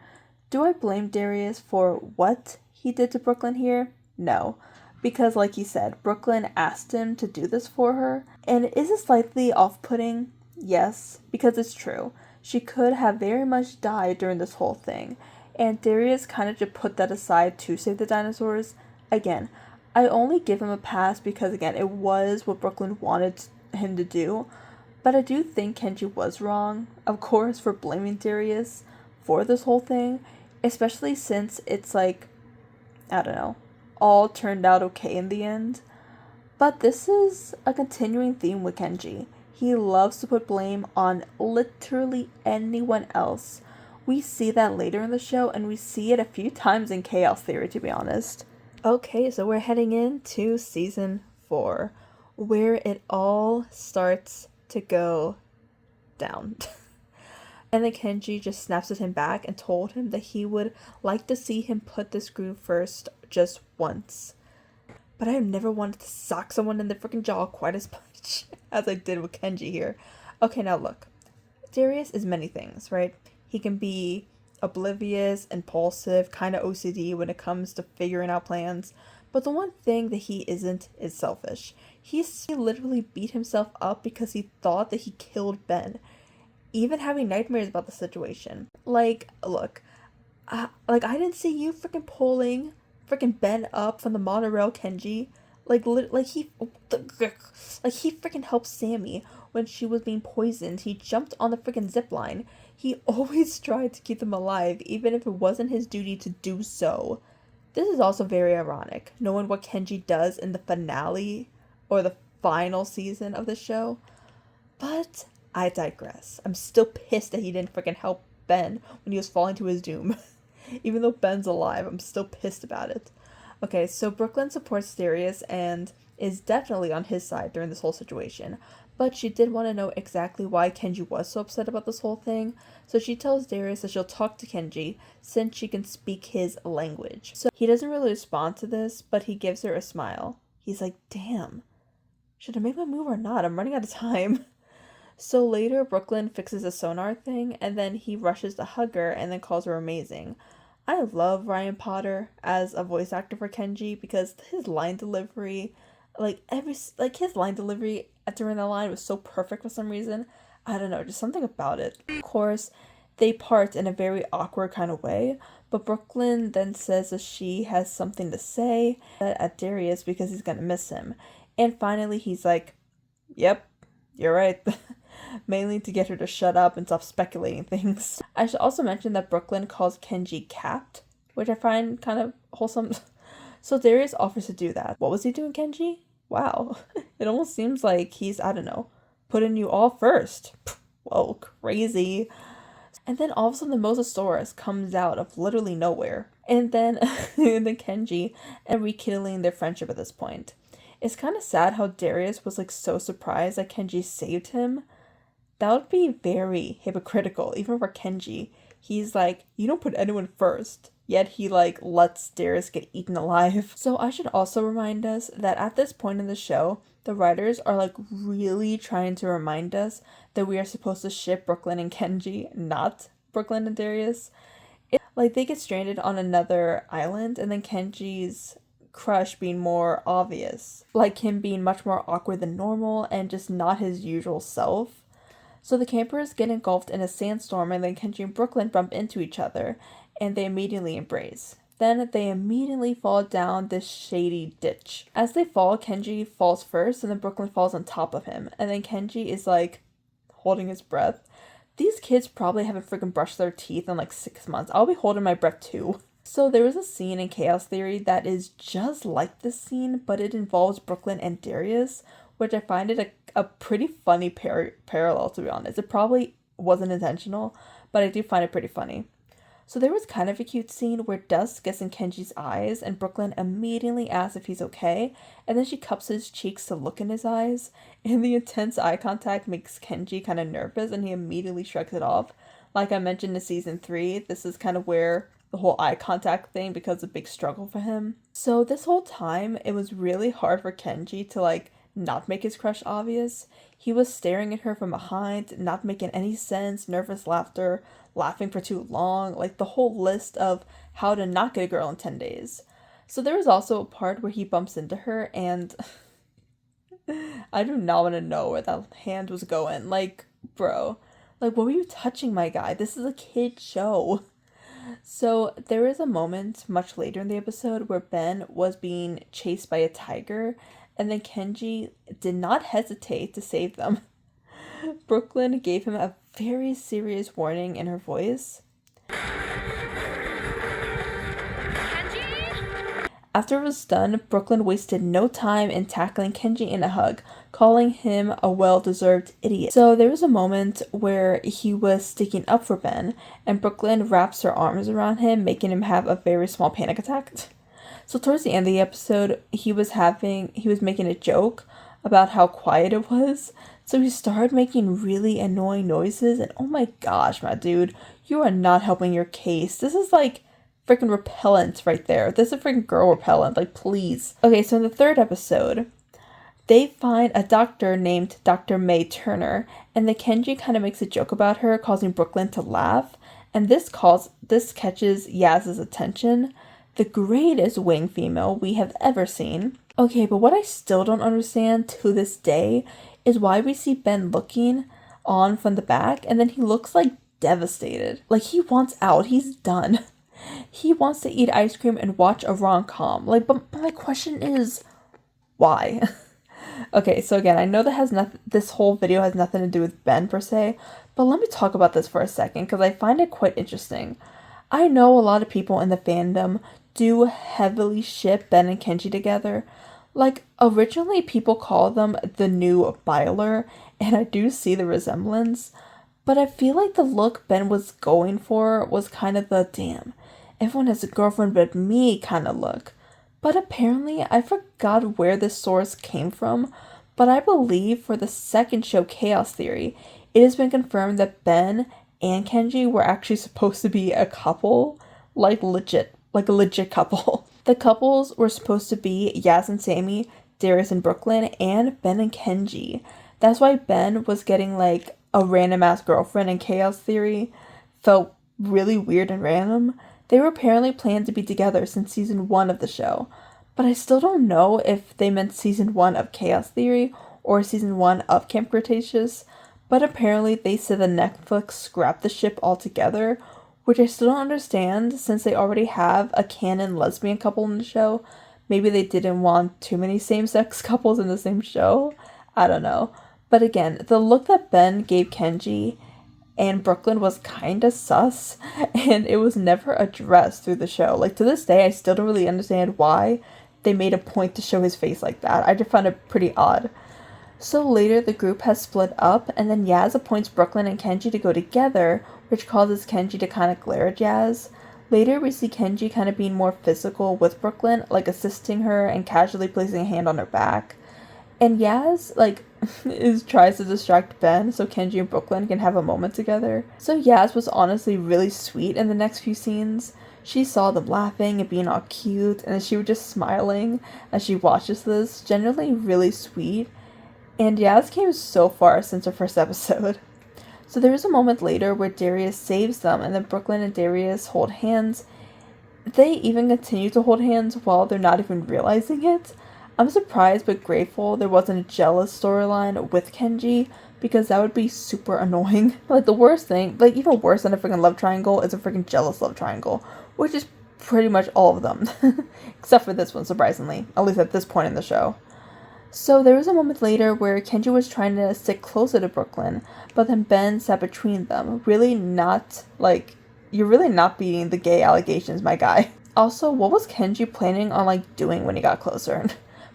Do I blame Darius for what he did to Brooklyn here? No. Because like he said, Brooklyn asked him to do this for her. And is it slightly off-putting? Yes, because it's true. She could have very much died during this whole thing. And Darius kind of just put that aside to save the dinosaurs. Again, I only give him a pass because, again, it was what Brooklyn wanted him to do. But I do think Kenji was wrong, of course, for blaming Darius for this whole thing. Especially since it's like, I don't know, all turned out okay in the end. But this is a continuing theme with Kenji. He loves to put blame on literally anyone else. We see that later in the show, and we see it a few times in Chaos Theory, to be honest. Okay, so we're heading into season 4, where it all starts to go down. And then Kenji just snaps at him back and told him that he would like to see him put the screw first just once. But I've never wanted to sock someone in the freaking jaw quite as much as I did with Kenji here. Okay, now look. Darius is many things, right? He can be oblivious, impulsive, kind of OCD when it comes to figuring out plans. But the one thing that he isn't is selfish. He literally beat himself up because he thought that he killed Ben. Even having nightmares about the situation. Like, look. I didn't see you freaking pulling freaking Ben up from the monorail, Kenji. Like he freaking helped Sammy when she was being poisoned. He jumped on the freaking zip line. He always tried to keep them alive, even if it wasn't his duty to do so. This is also very ironic, knowing what Kenji does in the finale, or the final season of the show. But I digress. I'm still pissed that he didn't freaking help Ben when he was falling to his doom. Even though Ben's alive, I'm still pissed about it. Okay, so Brooklyn supports Darius and is definitely on his side during this whole situation. But she did want to know exactly why Kenji was so upset about this whole thing. So she tells Darius that she'll talk to Kenji since she can speak his language. So he doesn't really respond to this, but he gives her a smile. He's like, damn, should I make my move or not? I'm running out of time. So later, Brooklyn fixes a sonar thing, and then he rushes to hug her and then calls her amazing. I love Ryan Potter as a voice actor for Kenji because his line delivery, his line delivery during the line was so perfect for some reason. I don't know, just something about it. Of course, they part in a very awkward kind of way, but Brooklyn then says that she has something to say at Darius because he's gonna miss him. And finally, he's like, yep, you're right. Mainly to get her to shut up and stop speculating things. I should also mention that Brooklyn calls Kenji capped, which I find kind of wholesome. So Darius offers to do that. What was he doing, Kenji? Wow. It almost seems like he's, I don't know, putting you all first. Whoa, crazy. And then all of a sudden the Mosasaurus comes out of literally nowhere. And then, and then Kenji and rekindling their friendship at this point. It's kind of sad how Darius was like so surprised that Kenji saved him. That would be very hypocritical, even for Kenji. He's like, you don't put anyone first. Yet he like lets Darius get eaten alive. So I should also remind us that at this point in the show, the writers are like really trying to remind us that we are supposed to ship Brooklyn and Kenji, not Brooklyn and Darius. Like they get stranded on another island and then Kenji's crush being more obvious. Like him being much more awkward than normal and just not his usual self. So the campers get engulfed in a sandstorm and then Kenji and Brooklyn bump into each other and they immediately embrace. Then they immediately fall down this shady ditch. As they fall, Kenji falls first and then Brooklyn falls on top of him. And then Kenji is like holding his breath. These kids probably haven't freaking brushed their teeth in like 6 months. I'll be holding my breath too. So there is a scene in Chaos Theory that is just like this scene, but it involves Brooklyn and Darius, which I find it a pretty funny parallel, to be honest. It probably wasn't intentional, but I do find it pretty funny. So there was kind of a cute scene where Dust gets in Kenji's eyes and Brooklyn immediately asks if he's okay, and then she cups his cheeks to look in his eyes, and the intense eye contact makes Kenji kind of nervous and he immediately shrugs it off. Like I mentioned in season 3, this is kind of where the whole eye contact thing becomes a big struggle for him. So this whole time, it was really hard for Kenji to like not make his crush obvious. He was staring at her from behind, not making any sense, nervous laughter, laughing for too long, like the whole list of how to not get a girl in 10 days. So there was also a part where he bumps into her and I do not want to know where that hand was going. Like, bro, like what were you touching, my guy? This is a kid show. So there is a moment much later in the episode where Ben was being chased by a tiger and then Kenji did not hesitate to save them. Brooklyn gave him a very serious warning in her voice. After it was done, Brooklyn wasted no time in tackling Kenji in a hug, calling him a well-deserved idiot. So there was a moment where he was sticking up for Ben, and Brooklyn wraps her arms around him, making him have a very small panic attack. So towards the end of the episode, he was making a joke about how quiet it was. So he started making really annoying noises, and oh my gosh, my dude, you are not helping your case. This is like freaking repellent right there. This is freaking girl repellent, like please. Okay, so in the third episode, they find a doctor named Dr. May Turner, and the Kenji kind of makes a joke about her, causing Brooklyn to laugh, and this catches Yaz's attention. The greatest wing female we have ever seen. Okay, but what I still don't understand to this day is why we see Ben looking on from the back and then he looks like devastated. Like he wants out, he's done. He wants to eat ice cream and watch a rom-com. Like, but my question is, why? Okay, so again, I know this whole video has nothing to do with Ben per se, but let me talk about this for a second because I find it quite interesting. I know a lot of people in the fandom do heavily ship Ben and Kenji together. Like, originally people call them the new Byler, and I do see the resemblance, but I feel like the look Ben was going for was kind of the, damn, everyone has a girlfriend but me kind of look. But apparently, I forgot where this source came from, but I believe for the second show, Chaos Theory, it has been confirmed that Ben and Kenji were actually supposed to be a couple, like a legit couple. The couples were supposed to be Yaz and Sammy, Darius and Brooklyn, and Ben and Kenji. That's why Ben was getting like a random ass girlfriend in Chaos Theory. Felt really weird and random. They were apparently planned to be together since season 1 of the show, but I still don't know if they meant season 1 of Chaos Theory or season 1 of Camp Cretaceous. But apparently they said that Netflix scrapped the ship altogether, which I still don't understand since they already have a canon lesbian couple in the show. Maybe they didn't want too many same-sex couples in the same show. I don't know. But again, the look that Ben gave Kenji and Brooklyn was kinda sus, and it was never addressed through the show. Like, to this day, I still don't really understand why they made a point to show his face like that. I just found it pretty odd. So later, the group has split up, and then Yaz appoints Brooklyn and Kenji to go together, which causes Kenji to kind of glare at Yaz. Later, we see Kenji kind of being more physical with Brooklyn, like assisting her and casually placing a hand on her back. And Yaz, like, tries to distract Ben so Kenji and Brooklyn can have a moment together. So Yaz was honestly really sweet in the next few scenes. She saw them laughing and being all cute, and she was just smiling as she watches this, generally really sweet. And Yaz came so far since her first episode. So there is a moment later where Darius saves them, and then Brooklyn and Darius hold hands. They even continue to hold hands while they're not even realizing it. I'm surprised but grateful there wasn't a jealous storyline with Kenji, because that would be super annoying. Like, the worst thing, like, even worse than a freaking love triangle is a freaking jealous love triangle, which is pretty much all of them. Except for this one, surprisingly. At least at this point in the show. So there was a moment later where Kenji was trying to stick closer to Brooklyn, but then Ben sat between them. Really not, like, you're really not beating the gay allegations, my guy. Also, what was Kenji planning on, like, doing when he got closer?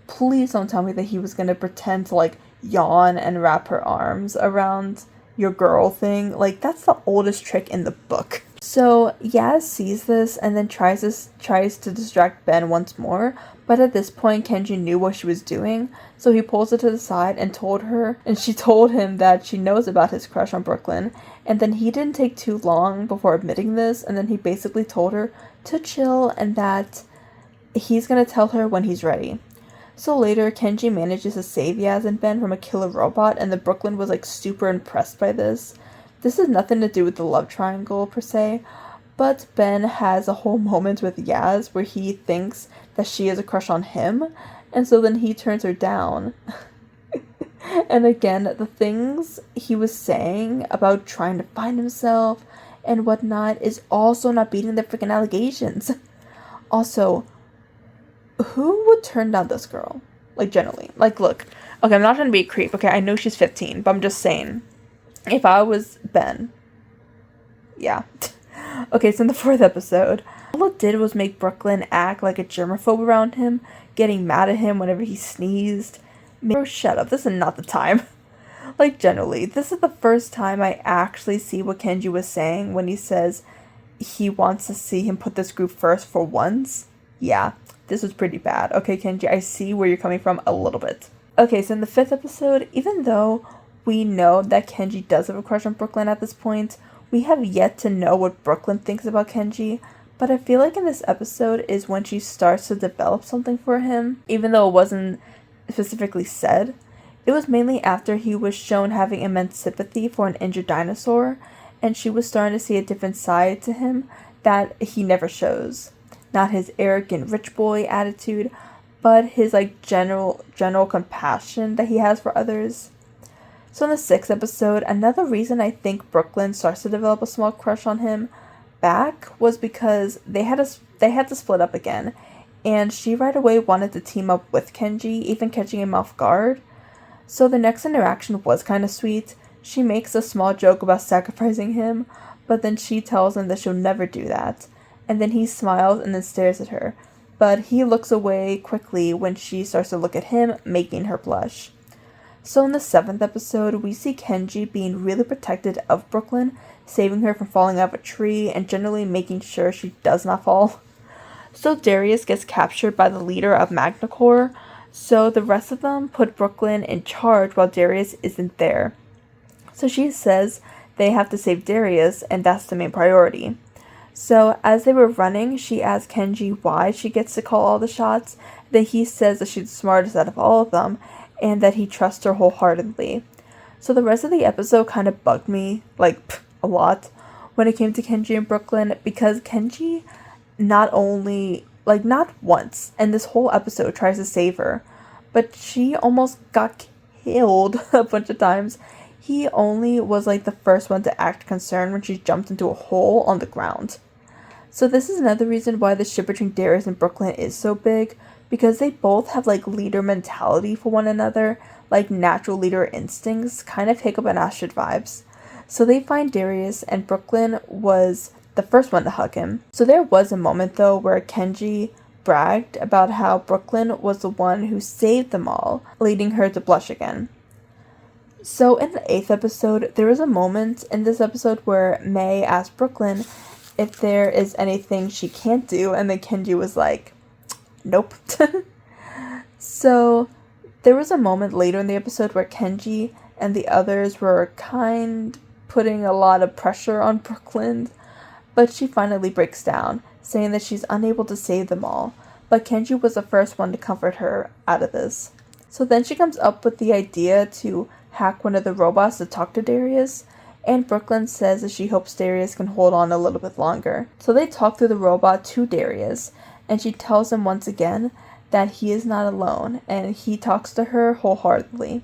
Please don't tell me that he was gonna pretend to, like, yawn and wrap her arms around your girl thing. Like, that's the oldest trick in the book. So Yaz sees this and then tries to distract Ben once more, but at this point Kenji knew what she was doing, so he pulls her to the side and she told him that she knows about his crush on Brooklyn, and then he didn't take too long before admitting this, and then he basically told her to chill and that he's gonna tell her when he's ready. So later, Kenji manages to save Yaz and Ben from a killer robot, and the Brooklyn was like super impressed by this. This has nothing to do with the love triangle per se, but Ben has a whole moment with Yaz where he thinks that she has a crush on him, and so then he turns her down. And again, the things he was saying about trying to find himself and whatnot is also not beating the freaking allegations. Also, who would turn down this girl? Like, generally. Like, look. Okay, I'm not trying to be a creep. Okay, I know she's 15, but I'm just saying. If I was Ben. Yeah. Okay, so in the 4th episode, all it did was make Brooklyn act like a germaphobe around him, getting mad at him whenever he sneezed. Oh, shut up. This is not the time. Like, generally, this is the first time I actually see what Kenji was saying when he says he wants to see him put this group first for once. Yeah. This was pretty bad. Okay, Kenji, I see where you're coming from a little bit. Okay, so in the 5th episode, even though we know that Kenji does have a crush on Brooklyn at this point, we have yet to know what Brooklyn thinks about Kenji, but I feel like in this episode is when she starts to develop something for him, even though it wasn't specifically said. It was mainly after he was shown having immense sympathy for an injured dinosaur, and she was starting to see a different side to him that he never shows. Not his arrogant rich boy attitude, but his like general compassion that he has for others. So in the 6th episode, another reason I think Brooklyn starts to develop a small crush on him back was because they had to split up again, and she right away wanted to team up with Kenji, even catching him off guard. So the next interaction was kind of sweet. She makes a small joke about sacrificing him, but then she tells him that she'll never do that. And then he smiles and then stares at her, but he looks away quickly when she starts to look at him, making her blush. So in the 7th episode, we see Kenji being really protective of Brooklyn, saving her from falling out of a tree and generally making sure she does not fall. So Darius gets captured by the leader of Magna Corps, so the rest of them put Brooklyn in charge while Darius isn't there. So she says they have to save Darius, and that's the main priority. So as they were running, she asked Kenji why she gets to call all the shots. Then he says that she's the smartest out of all of them, and that he trusts her wholeheartedly. So the rest of the episode kind of bugged me, like, a lot, when it came to Kenji and Brooklyn, because Kenji not only, like, not once, and this whole episode tries to save her, but she almost got killed a bunch of times. he only was like the first one to act concerned when she jumped into a hole on the ground. So this is another reason why the ship between Darius and Brooklyn is so big, because they both have like leader mentality for one another, like natural leader instincts, kind of Hiccup and Astrid vibes. So they find Darius, and Brooklyn was the first one to hug him. So there was a moment though where Kenji bragged about how Brooklyn was the one who saved them all, leading her to blush again. So in the 8th episode, there is a moment in this episode where May asked Brooklyn if there is anything she can't do, and then Kenji was like, nope. So there was a moment later in the episode where Kenji and the others were putting a lot of pressure on Brooklyn, but she finally breaks down, saying that she's unable to save them all, but Kenji was the first one to comfort her out of this. So then she comes up with the idea to hack one of the robots to talk to Darius, and Brooklyn says that she hopes Darius can hold on a little bit longer. So they talk through the robot to Darius, and she tells him once again that he is not alone, and he talks to her wholeheartedly.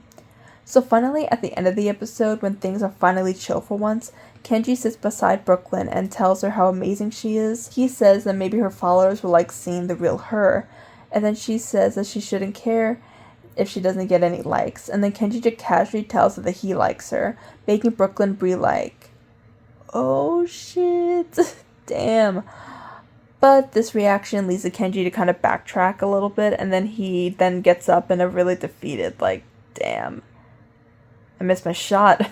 So finally, at the end of the episode, when things are finally chill for once, Kenji sits beside Brooklyn and tells her how amazing she is. He says that maybe her followers will like seeing the real her, and then she says that she shouldn't care if she doesn't get any likes, and then Kenji just casually tells her that he likes her, making Brooklyn be like, oh shit, damn. But this reaction leads to Kenji to kind of backtrack a little bit, and then he then gets up in a really defeated, like, damn, I missed my shot.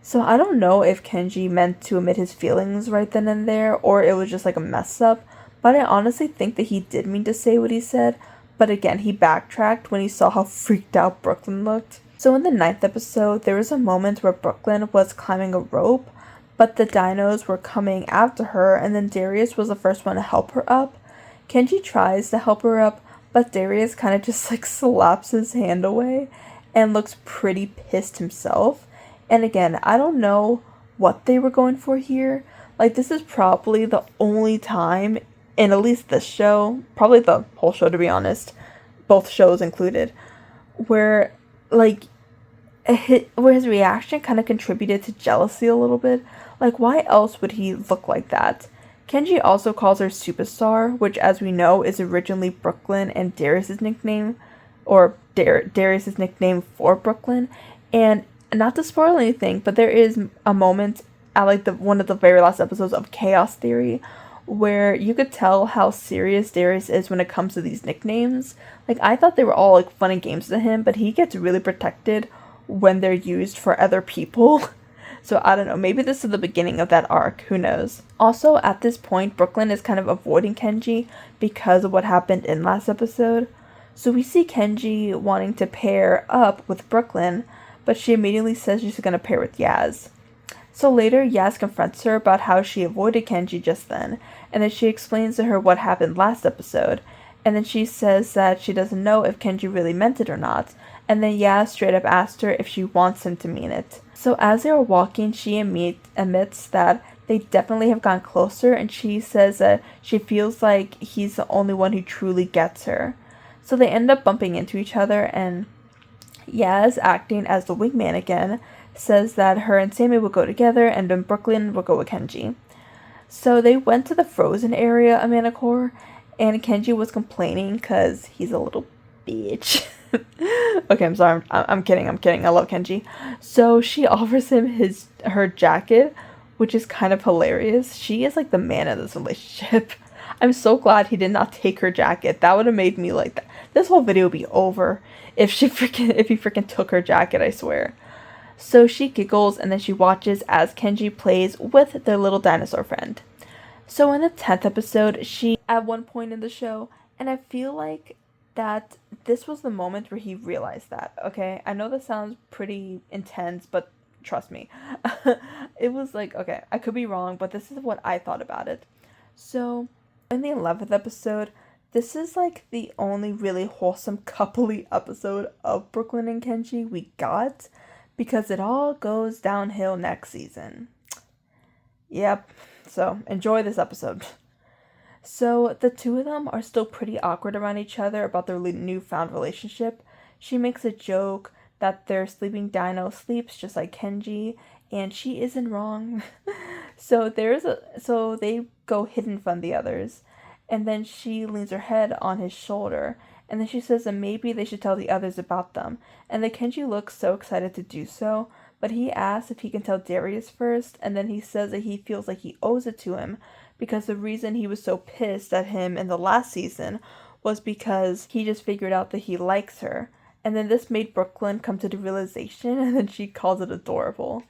So I don't know if Kenji meant to admit his feelings right then and there, or it was just like a mess up, but I honestly think that he did mean to say what he said. But again, he backtracked when he saw how freaked out Brooklyn looked. So in the 9th episode, there was a moment where Brooklyn was climbing a rope, but the dinos were coming after her, and then Darius was the first one to help her up. Kenji tries to help her up, but Darius kind of just like slaps his hand away and looks pretty pissed himself. And again, I don't know what they were going for here. Like, this is probably the only time in at least this show, probably the whole show to be honest, both shows included, where like where his reaction kind of contributed to jealousy a little bit. Like, why else would he look like that? Kenji also calls her Superstar, which as we know is originally Brooklyn and Darius's nickname, or Darius's nickname for Brooklyn. And not to spoil anything, but there is a moment at like one of the very last episodes of Chaos Theory where you could tell how serious Darius is when it comes to these nicknames. Like, I thought they were all like fun and games to him, but he gets really protected when they're used for other people. So I don't know, maybe this is the beginning of that arc, who knows. Also, at this point, Brooklyn is kind of avoiding Kenji because of what happened in last episode. So we see Kenji wanting to pair up with Brooklyn, but she immediately says she's going to pair with Yaz. So later, Yaz confronts her about how she avoided Kenji just then, and then she explains to her what happened last episode, and then she says that she doesn't know if Kenji really meant it or not, and then Yaz straight up asked her if she wants him to mean it. So as they are walking, she admits that they definitely have gone closer, and she says that she feels like he's the only one who truly gets her. So they end up bumping into each other, and Yaz, acting as the wingman again, says that her and Sammy will go together, and then Brooklyn will go with Kenji. So they went to the frozen area of Manticore, and Kenji was complaining because he's a little bitch. Okay, I'm sorry, I'm kidding, I love Kenji. So she offers him her jacket, which is kind of hilarious. She is like the man of this relationship. I'm so glad he did not take her jacket. That would have made me like that. This whole video would be over if he freaking took her jacket, I swear. So she giggles, and then she watches as Kenji plays with their little dinosaur friend. So in the 10th episode, she at one point in the show, and I feel like that this was the moment where he realized that, okay? I know that sounds pretty intense, but trust me. It was like, okay, I could be wrong, but this is what I thought about it. So in the 11th episode, this is like the only really wholesome coupley episode of Brooklyn and Kenji we got, because it all goes downhill next season. Yep, so enjoy this episode. So the two of them are still pretty awkward around each other about their newfound relationship. She makes a joke that their sleeping dino sleeps just like Kenji, and she isn't wrong. So they go hidden from the others, and then she leans her head on his shoulder, and then she says that maybe they should tell the others about them, and then Kenji looks so excited to do so, but he asks if he can tell Darius first, and then he says that he feels like he owes it to him, because the reason he was so pissed at him in the last season was because he just figured out that he likes her. And then this made Brooklyn come to the realization, and then she calls it adorable.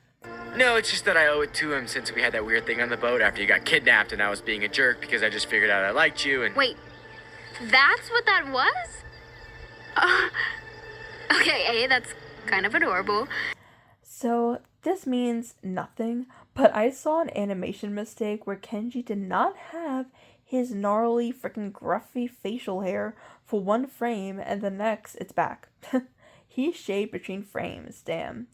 No, it's just that I owe it to him since we had that weird thing on the boat after you got kidnapped and I was being a jerk because I just figured out I liked you and... Wait, that's what that was? Okay, that's kind of adorable. So this means nothing, but I saw an animation mistake where Kenji did not have his gnarly freaking gruffy facial hair for one frame and the next it's back. He shaved between frames, damn.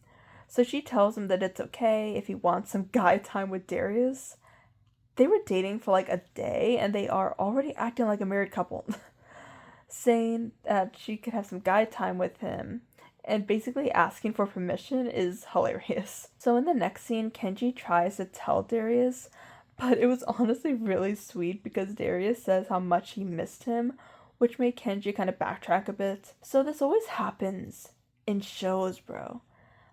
So she tells him that it's okay if he wants some guy time with Darius. They were dating for like a day and they are already acting like a married couple. Saying that she could have some guy time with him and basically asking for permission is hilarious. So in the next scene, Kenji tries to tell Darius, but it was honestly really sweet because Darius says how much he missed him, which made Kenji kind of backtrack a bit. So this always happens in shows, bro.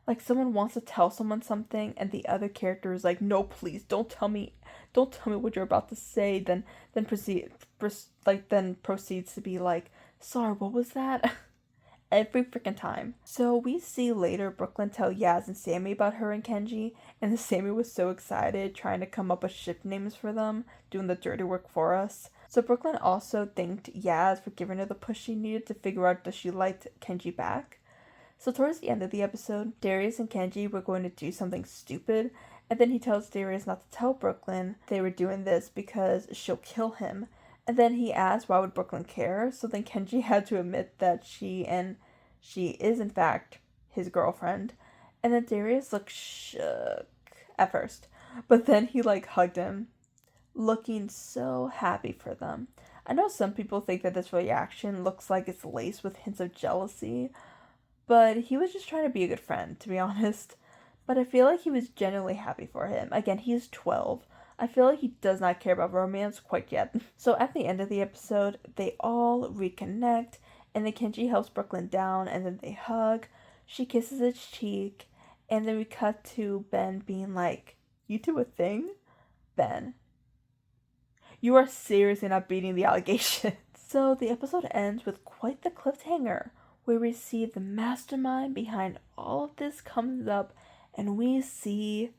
Like someone wants to tell someone something and the other character is like, no, please, don't tell me what you're about to say, then proceeds to be like, sorry, what was that? Every freaking time. So we see later Brooklyn tell Yaz and Sammy about her and Kenji, and Sammy was so excited trying to come up with ship names for them, doing the dirty work for us. So Brooklyn also thanked Yaz for giving her the push she needed to figure out that she liked Kenji back. So towards the end of the episode, Darius and Kenji were going to do something stupid, and then he tells Darius not to tell Brooklyn they were doing this because she'll kill him. And then he asks why would Brooklyn care, so then Kenji had to admit that she is in fact his girlfriend. And then Darius looked shook at first, but then he hugged him, looking so happy for them. I know some people think that this reaction looks like it's laced with hints of jealousy, but he was just trying to be a good friend, to be honest. But I feel like he was genuinely happy for him. Again, he's 12. I feel like he does not care about romance quite yet. So at the end of the episode, they all reconnect, and then Kenji helps Brooklyn down, and then they hug. She kisses his cheek, and then we cut to Ben being like, you do a thing? Ben, you are seriously not beating the allegation. So the episode ends with quite the cliffhanger, where we see the mastermind behind all of this comes up, and we see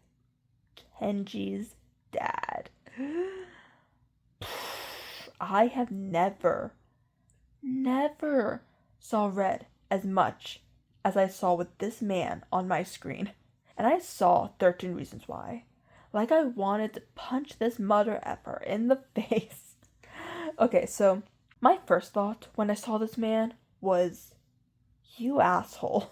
Kenji's dad. I have never saw red as much as I saw with this man on my screen. And I saw 13 Reasons Why. Like I wanted to punch this mother effer in the face. Okay, so my first thought when I saw this man was, you asshole.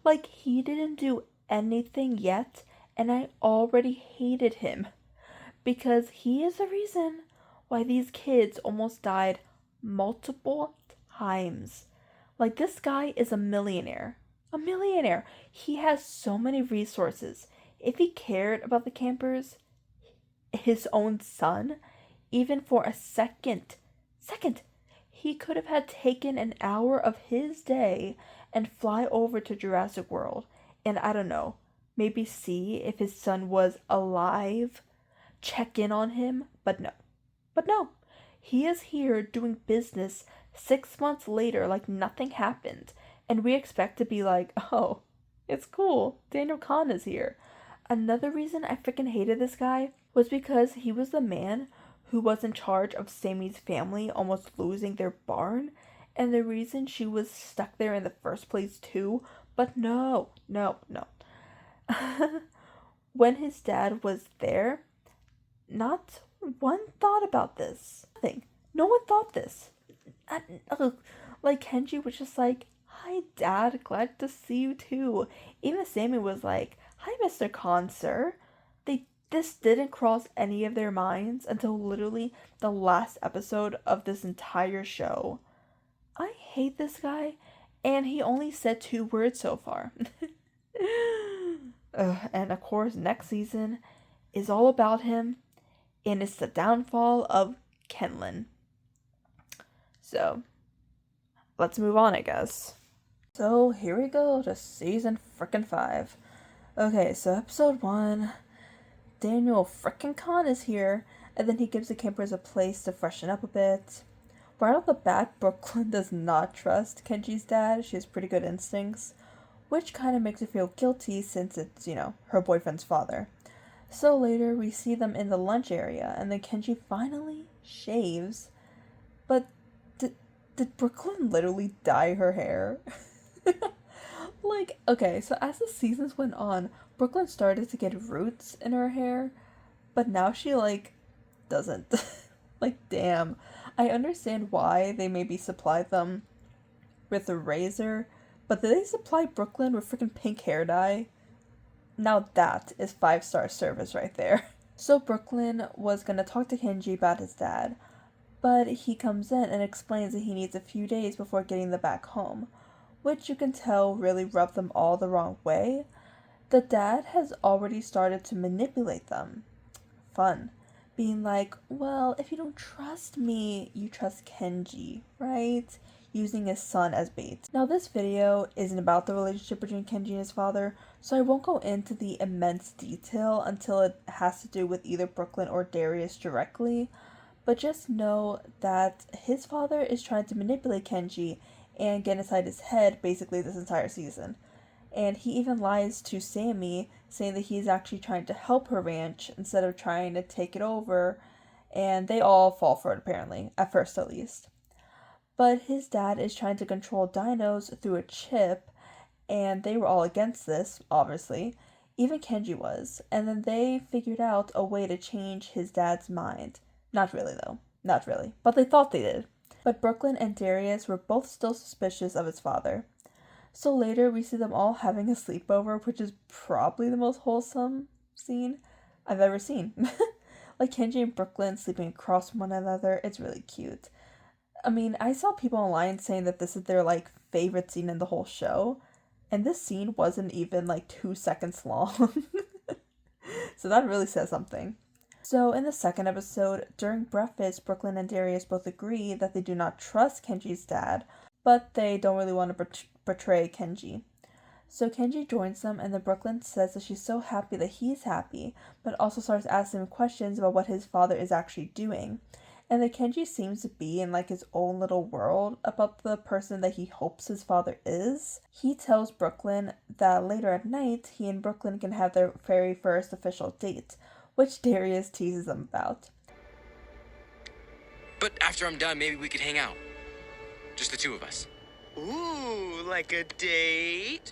Like he didn't do anything yet, and I already hated him. Because he is the reason why these kids almost died multiple times. Like this guy is a millionaire. A millionaire. He has so many resources. If he cared about the campers, his own son, even for a second, he could have had taken an hour of his day and fly over to Jurassic World and I don't know, maybe see if his son was alive, check in on him, but no. He is here doing business 6 months later like nothing happened, and we expect to be like, oh, it's cool, Daniel Kahn is here. Another reason I freaking hated this guy was because he was the man who was in charge of Sammy's family almost losing their barn, and the reason she was stuck there in the first place too, but no. When his dad was there, not one thought about this. Nothing. No one thought this. Like Kenji was just like, hi dad, glad to see you too. Even Sammy was like, hi Mr. Khan, sir. This didn't cross any of their minds until literally the last episode of this entire show. I hate this guy, and he only said 2 words so far. And of course, next season is all about him, and it's the downfall of Kenlin. So, let's move on, I guess. So, here we go to season frickin' 5. Okay, so episode 1, Daniel frickin' Khan is here, and then he gives the campers a place to freshen up a bit. Right off the bat, Brooklyn does not trust Kenji's dad. She has pretty good instincts, which kind of makes her feel guilty since it's, her boyfriend's father. So later, we see them in the lunch area, and then Kenji finally shaves. But did Brooklyn literally dye her hair? Okay, so as the seasons went on, Brooklyn started to get roots in her hair, but now she, doesn't. Damn. I understand why they maybe supplied them with a razor, but did they supply Brooklyn with freaking pink hair dye? Now that is 5-star service right there. So Brooklyn was gonna talk to Kenji about his dad, but he comes in and explains that he needs a few days before getting them back home, which you can tell really rubbed them all the wrong way. The dad has already started to manipulate them. Fun. Being like, well, if you don't trust me, you trust Kenji, right? Using his son as bait. Now this video isn't about the relationship between Kenji and his father, so I won't go into the immense detail until it has to do with either Brooklyn or Darius directly, but just know that his father is trying to manipulate Kenji and get inside his head basically this entire season. And he even lies to Sammy, saying that he's actually trying to help her ranch instead of trying to take it over, and they all fall for it apparently, at first at least. But his dad is trying to control dinos through a chip, and they were all against this, obviously. Even Kenji was, and then they figured out a way to change his dad's mind. Not really though, not really, but they thought they did. But Brooklyn and Darius were both still suspicious of his father. So later we see them all having a sleepover, which is probably the most wholesome scene I've ever seen. Kenji and Brooklyn sleeping across from one another, it's really cute. I mean, I saw people online saying that this is their favorite scene in the whole show, and this scene wasn't even 2 seconds long. So that really says something. So in the second episode, during breakfast, Brooklyn and Darius both agree that they do not trust Kenji's dad, but they don't really want to betray Kenji. So Kenji joins them, and then Brooklyn says that she's so happy that he's happy, but also starts asking him questions about what his father is actually doing. And that Kenji seems to be in his own little world about the person that he hopes his father is. He tells Brooklyn that later at night, he and Brooklyn can have their very first official date, which Darius teases them about. But after I'm done, maybe we could hang out. Just the two of us. Ooh, like a date?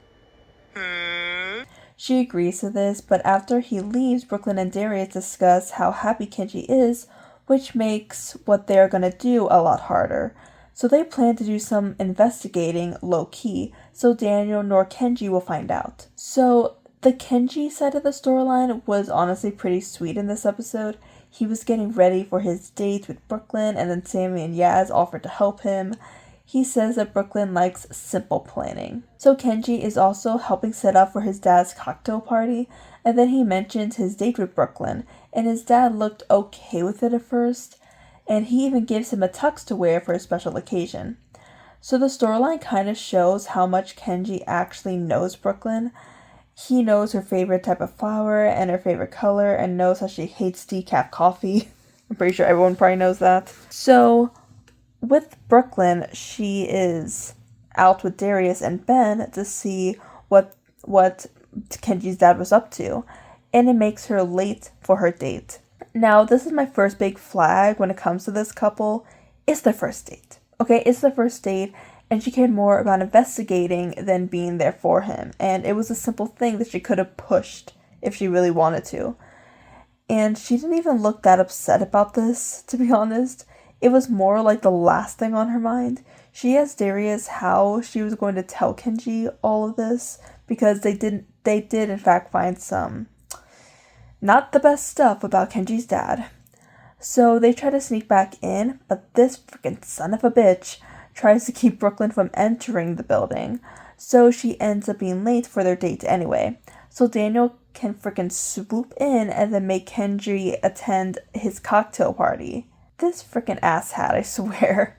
Huh? She agrees to this, but after he leaves, Brooklyn and Darius discuss how happy Kenji is, which makes what they're gonna do a lot harder. So they plan to do some investigating low-key, so Daniel nor Kenji will find out. So the Kenji side of the storyline was honestly pretty sweet in this episode. He was getting ready for his date with Brooklyn, and then Sammy and Yaz offered to help him. He says that Brooklyn likes simple planning. So Kenji is also helping set up for his dad's cocktail party, and then he mentions his date with Brooklyn, and his dad looked okay with it at first, and he even gives him a tux to wear for a special occasion. So the storyline kind of shows how much Kenji actually knows Brooklyn. He knows her favorite type of flower and her favorite color, and knows how she hates decaf coffee. I'm pretty sure everyone probably knows that. So with Brooklyn, she is out with Darius and Ben to see what Kenji's dad was up to, and it makes her late for her date. Now, this is my first big flag when it comes to this couple. It's their first date. Okay, it's their first date, and she cared more about investigating than being there for him, and it was a simple thing that she could have pushed if she really wanted to. And she didn't even look that upset about this, to be honest. It was more the last thing on her mind. She asked Darius how she was going to tell Kenji all of this, because they did in fact find some not the best stuff about Kenji's dad. So they try to sneak back in, but this freaking son of a bitch tries to keep Brooklyn from entering the building, so she ends up being late for their date anyway. So Daniel can freaking swoop in and then make Kenji attend his cocktail party. This freaking asshat, I swear.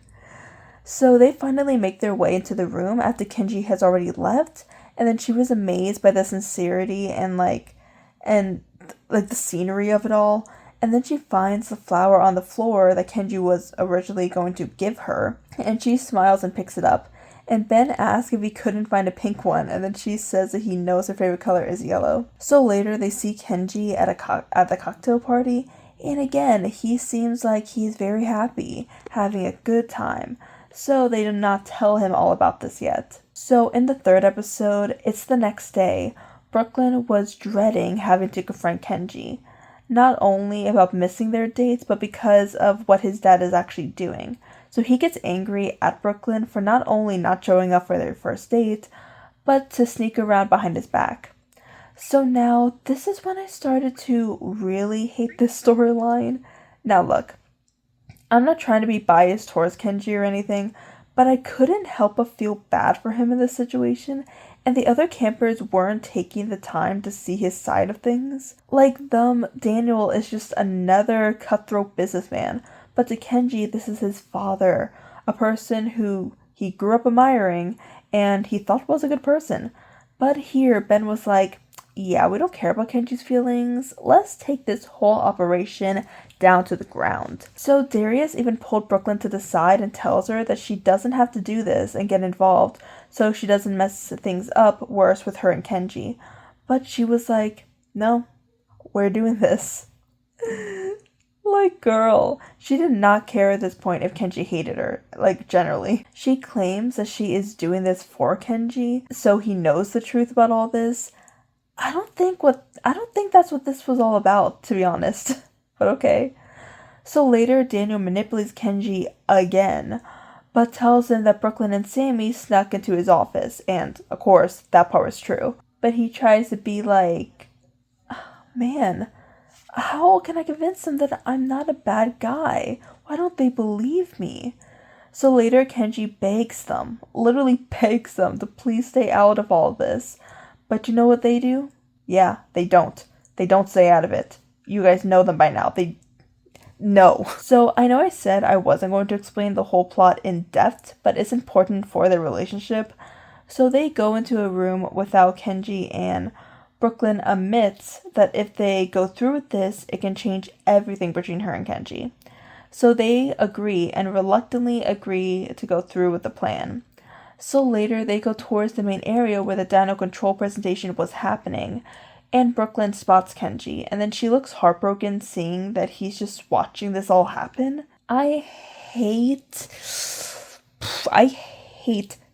So they finally make their way into the room after Kenji has already left, and then she was amazed by the sincerity and the scenery of it all. And then she finds the flower on the floor that Kenji was originally going to give her, and she smiles and picks it up. And Ben asks if he couldn't find a pink one, and then she says that he knows her favorite color is yellow. So later they see Kenji at the cocktail party, and again, he seems like he's very happy, having a good time. So they do not tell him all about this yet. So in the third episode, it's the next day. Brooklyn was dreading having to confront Kenji. Not only about missing their dates, but because of what his dad is actually doing. So he gets angry at Brooklyn for not only not showing up for their first date, but to sneak around behind his back. So now, this is when I started to really hate this storyline. Now look, I'm not trying to be biased towards Kenji or anything, but I couldn't help but feel bad for him in this situation, and the other campers weren't taking the time to see his side of things. Like them, Daniel is just another cutthroat businessman, but to Kenji, this is his father, a person who he grew up admiring and he thought was a good person. But here, Ben was like, yeah, we don't care about Kenji's feelings. Let's take this whole operation down to the ground. So Darius even pulled Brooklyn to the side and tells her that she doesn't have to do this and get involved, so she doesn't mess things up worse with her and Kenji. But she was like, no, we're doing this. Like, girl, she did not care at this point if Kenji hated her, like, generally. She claims that she is doing this for Kenji, so he knows the truth about all this. I don't think that's what this was all about, to be honest. But okay. So later, Daniel manipulates Kenji again, but tells him that Brooklyn and Sammy snuck into his office, and, of course, that part was true. But he tries to be like, man, how can I convince them that I'm not a bad guy? Why don't they believe me? So later, Kenji begs them, literally begs them to please stay out of all this. But you know what they do? Yeah, they don't. They don't stay out of it. You guys know them by now. No. So I know I said I wasn't going to explain the whole plot in depth, but it's important for their relationship. So they go into a room without Kenji, and Brooklyn admits that if they go through with this, it can change everything between her and Kenji. So they agree and reluctantly agree to go through with the plan. So later they go towards the main area where the Dino Control presentation was happening, and Brooklyn spots Kenji, and then she looks heartbroken seeing that he's just watching this all happen. I hate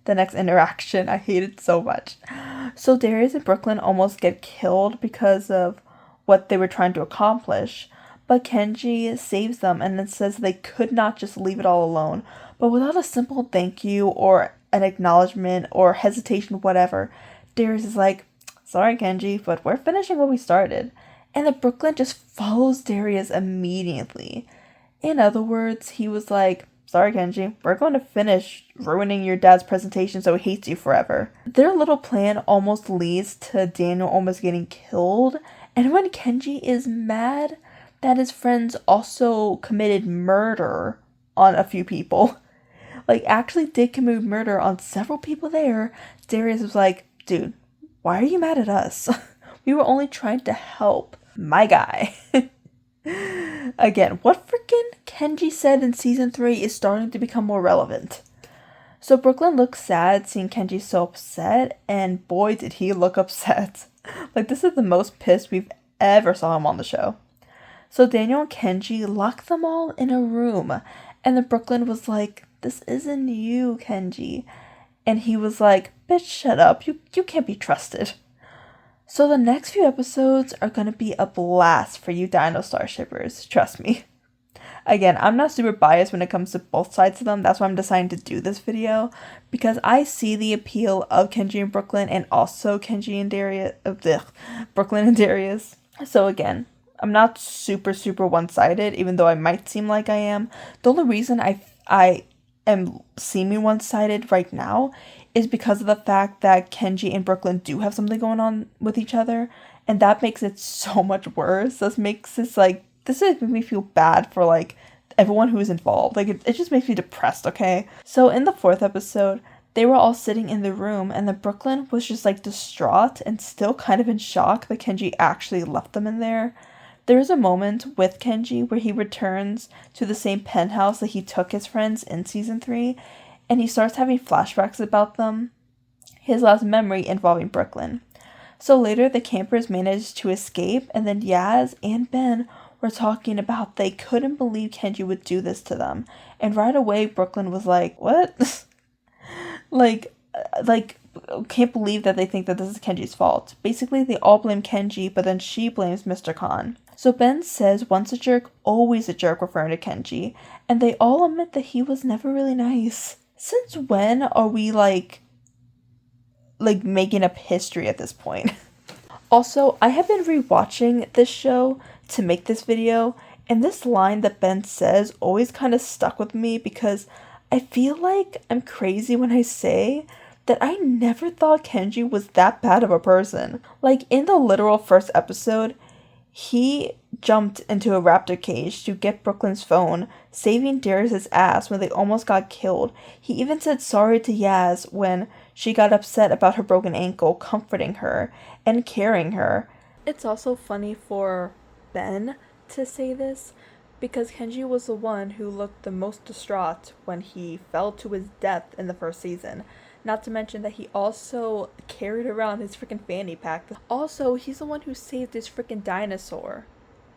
the next interaction. I hate it so much. So Darius and Brooklyn almost get killed because of what they were trying to accomplish, but Kenji saves them and then says they could not just leave it all alone. But without a simple thank you or an acknowledgement or hesitation, whatever, Darius is like, sorry Kenji, but we're finishing what we started. And then Brooklyn just follows Darius immediately. In other words, he was like, sorry Kenji, we're going to finish ruining your dad's presentation so he hates you forever. Their little plan almost leads to Daniel almost getting killed. And when Kenji is mad that his friends also committed murder on a few people, like actually did commit murder on several people there, Darius was like, dude, why are you mad at us? We were only trying to help my guy. Again, what freaking Kenji said in season 3 is starting to become more relevant. So Brooklyn looks sad seeing Kenji so upset, and boy did he look upset. Like, this is the most pissed we've ever saw him on the show. So Daniel and Kenji lock them all in a room, and then Brooklyn was like, this isn't you, Kenji. And he was like, bitch, shut up, you can't be trusted. So the next few episodes are going to be a blast for you Dino Star shippers, trust me. Again, I'm not super biased when it comes to both sides of them, that's why I'm deciding to do this video, because I see the appeal of Kenji and Brooklyn, and also Kenji and Darius, Brooklyn and Darius. So again, I'm not super one-sided, even though I might seem like I am. The only reason I am seeming one-sided right now is because of the fact that Kenji and Brooklyn do have something going on with each other, and that makes it so much worse. This makes this like this makes me feel bad for like everyone who is involved. Like it just makes me depressed, okay? So in the 4th episode, they were all sitting in the room, and then Brooklyn was just like distraught and still kind of in shock that Kenji actually left them in there. There is a moment with Kenji where he returns to the same penthouse that he took his friends in season 3, and he starts having flashbacks about them, his last memory involving Brooklyn. So later, the campers managed to escape, and then Yaz and Ben were talking about they couldn't believe Kenji would do this to them. And right away, Brooklyn was like, what? like, can't believe that they think that this is Kenji's fault. Basically, they all blame Kenji, but then she blames Mr. Khan. So Ben says once a jerk, always a jerk, referring to Kenji, and they all admit that he was never really nice. Since when are we like making up history at this point? Also, I have been rewatching this show to make this video, and this line that Ben says always kind of stuck with me because I feel like I'm crazy when I say that I never thought Kenji was that bad of a person. Like, in the literal first episode, he jumped into a raptor cage to get Brooklyn's phone, saving Darius' ass when they almost got killed. He even said sorry to Yaz when she got upset about her broken ankle, comforting her and carrying her. It's also funny for Ben to say this because Kenji was the one who looked the most distraught when he fell to his death in the first season. Not to mention that he also carried around his freaking fanny pack. Also, he's the one who saved his freaking dinosaur.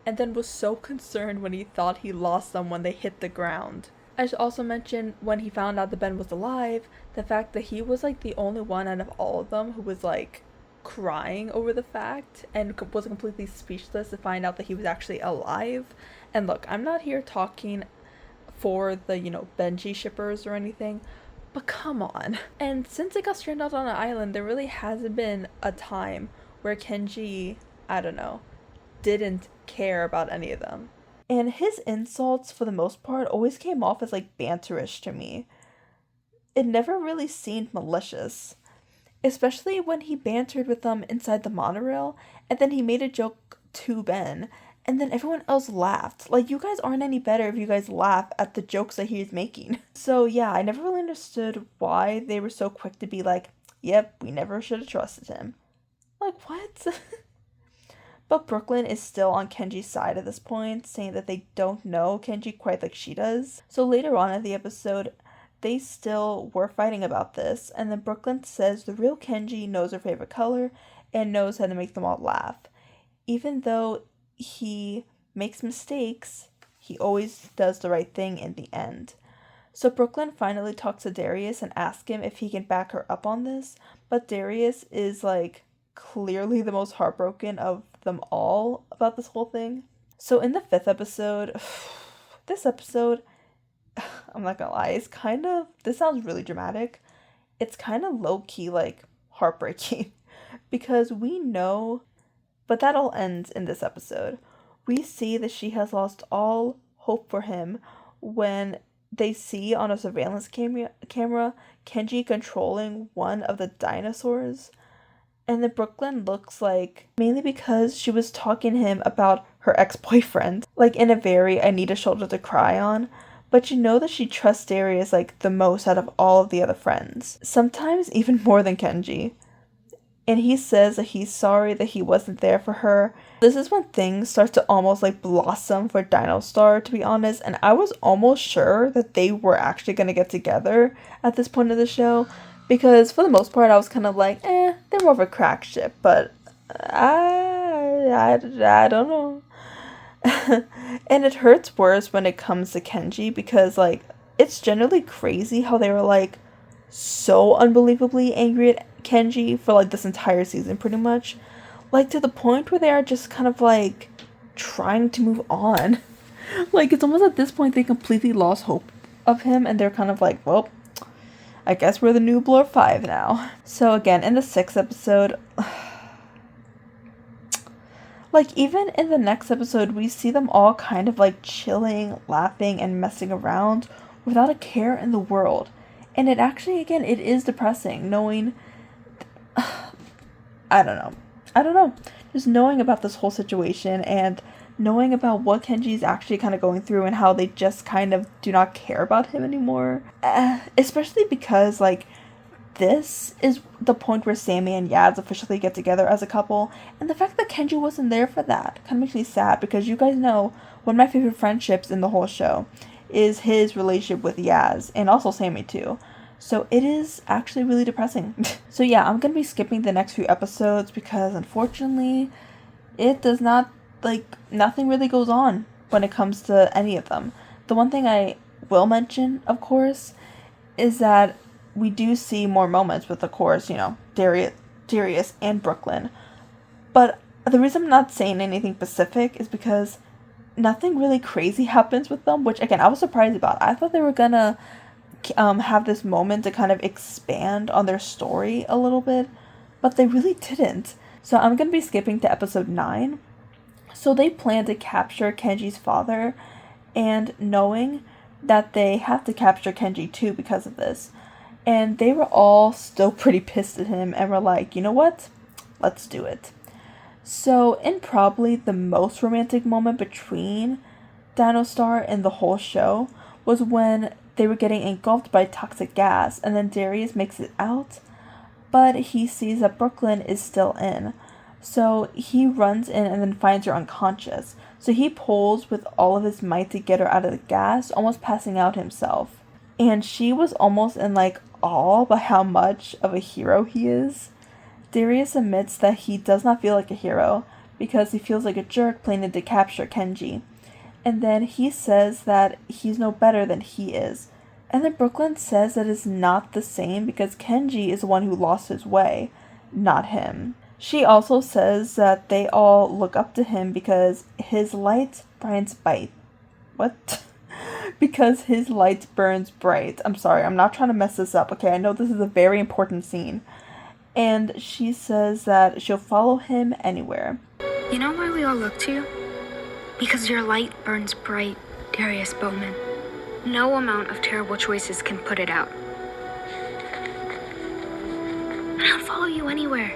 And then was so concerned when he thought he lost them when they hit the ground. I should also mention when he found out that Ben was alive, the fact that he was like the only one out of all of them who was like crying over the fact and was completely speechless to find out that he was actually alive. And look, I'm not here talking for the, Benji shippers or anything, but come on. And since they got stranded on an island, there really hasn't been a time where Kenji, I don't know, didn't care about any of them. And his insults, for the most part, always came off as like banterish to me. It never really seemed malicious. Especially when he bantered with them inside the monorail, and then he made a joke to Ben, and then everyone else laughed. Like, you guys aren't any better if you guys laugh at the jokes that he's making. So yeah, I never really understood why they were so quick to be like, yep, we never should have trusted him. Like, what? But Brooklyn is still on Kenji's side at this point, saying that they don't know Kenji quite like she does. So later on in the episode, they still were fighting about this, and then Brooklyn says the real Kenji knows her favorite color and knows how to make them all laugh. Even though he makes mistakes, he always does the right thing in the end. So Brooklyn finally talks to Darius and asks him if he can back her up on this, but Darius is like clearly the most heartbroken of them all about this whole thing. So in the 5th episode, this episode, I'm not gonna lie, it's kind of, this sounds really dramatic, it's kind of low-key like heartbreaking because we know, but that all ends in this episode. We see that she has lost all hope for him when they see on a surveillance camera Kenji controlling one of the dinosaurs. And then Brooklyn looks like, mainly because she was talking to him about her ex-boyfriend, like in a very I need a shoulder to cry on. But you know that she trusts Darius like the most out of all of the other friends. Sometimes even more than Kenji. And he says that he's sorry that he wasn't there for her. This is when things start to almost like blossom for Dino Star, to be honest. And I was almost sure that they were actually going to get together at this point of the show. Because for the most part, I was kind of like, they're more of a crack ship. But I don't know. And it hurts worse when it comes to Kenji because, like, it's generally crazy how they were, like, so unbelievably angry at Kenji for, like, this entire season, pretty much. Like, to the point where they are just kind of, like, trying to move on. Like, it's almost at this point they completely lost hope of him, and they're kind of like, well, I guess we're the new Blur 5 now. So, again, in the 6th episode, like, even in the next episode, we see them all kind of, like, chilling, laughing, and messing around without a care in the world. And it actually, again, it is depressing knowing, I don't know. I don't know. Just knowing about this whole situation and knowing about what Kenji is actually kind of going through and how they just kind of do not care about him anymore. Especially because, like, this is the point where Sammy and Yaz officially get together as a couple, and the fact that Kenji wasn't there for that kind of makes me sad, because you guys know one of my favorite friendships in the whole show is his relationship with Yaz, and also Sammy too. So it is actually really depressing. So yeah, I'm gonna be skipping the next few episodes because unfortunately it does not, like, nothing really goes on when it comes to any of them. The one thing I will mention, of course, is that we do see more moments with, of course, Darius and Brooklyn. But the reason I'm not saying anything specific is because nothing really crazy happens with them, which, again, I was surprised about. I thought they were gonna have this moment to kind of expand on their story a little bit, but they really didn't. So I'm gonna be skipping to episode 9. So they plan to capture Kenji's father, and knowing that they have to capture Kenji too because of this. And they were all still pretty pissed at him and were like, you know what? Let's do it. So in probably the most romantic moment between Dino Star and the whole show was when they were getting engulfed by toxic gas, and then Darius makes it out, but he sees that Brooklyn is still in. So he runs in and then finds her unconscious. So he pulls with all of his might to get her out of the gas, almost passing out himself. And she was almost in, like, awe by how much of a hero he is. Darius admits that he does not feel like a hero because he feels like a jerk planning to capture Kenji. And then he says that he's no better than he is. And then Brooklyn says that it's not the same because Kenji is the one who lost his way, not him. She also says that they all look up to him because his light burns bright. What? Because his light burns bright. I'm sorry, I'm not trying to mess this up, okay? I know this is a very important scene. And she says that she'll follow him anywhere. You know why we all look to you? Because your light burns bright, Darius Bowman. No amount of terrible choices can put it out. I'll follow you anywhere.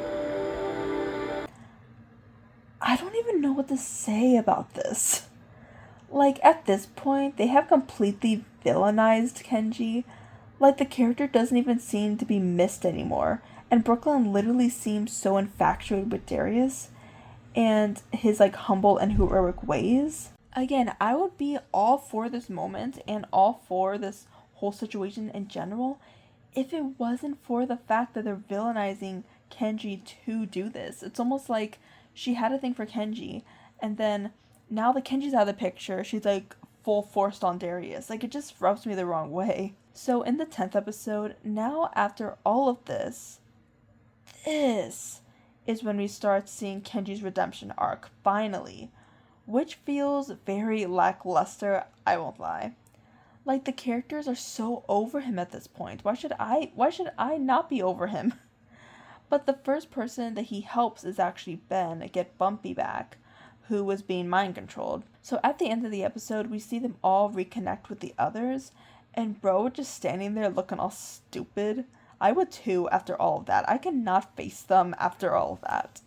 I don't even know what to say about this. Like, at this point, they have completely villainized Kenji. Like, the character doesn't even seem to be missed anymore. And Brooklyn literally seems so infatuated with Darius and his, like, humble and heroic ways. Again, I would be all for this moment and all for this whole situation in general if it wasn't for the fact that they're villainizing Kenji to do this. It's almost like she had a thing for Kenji, and then now that Kenji's out of the picture, she's, like, full forced on Darius. Like, it just rubs me the wrong way. So in the 10th episode, now after all of this is when we start seeing Kenji's redemption arc, finally. Which feels very lackluster, I won't lie. Like, the characters are so over him at this point. Why should I not be over him? But the first person that he helps is actually Ben get Bumpy back, who was being mind controlled. So at the end of the episode, we see them all reconnect with the others, and Bro just standing there looking all stupid. I would too after all of that. I cannot face them after all of that.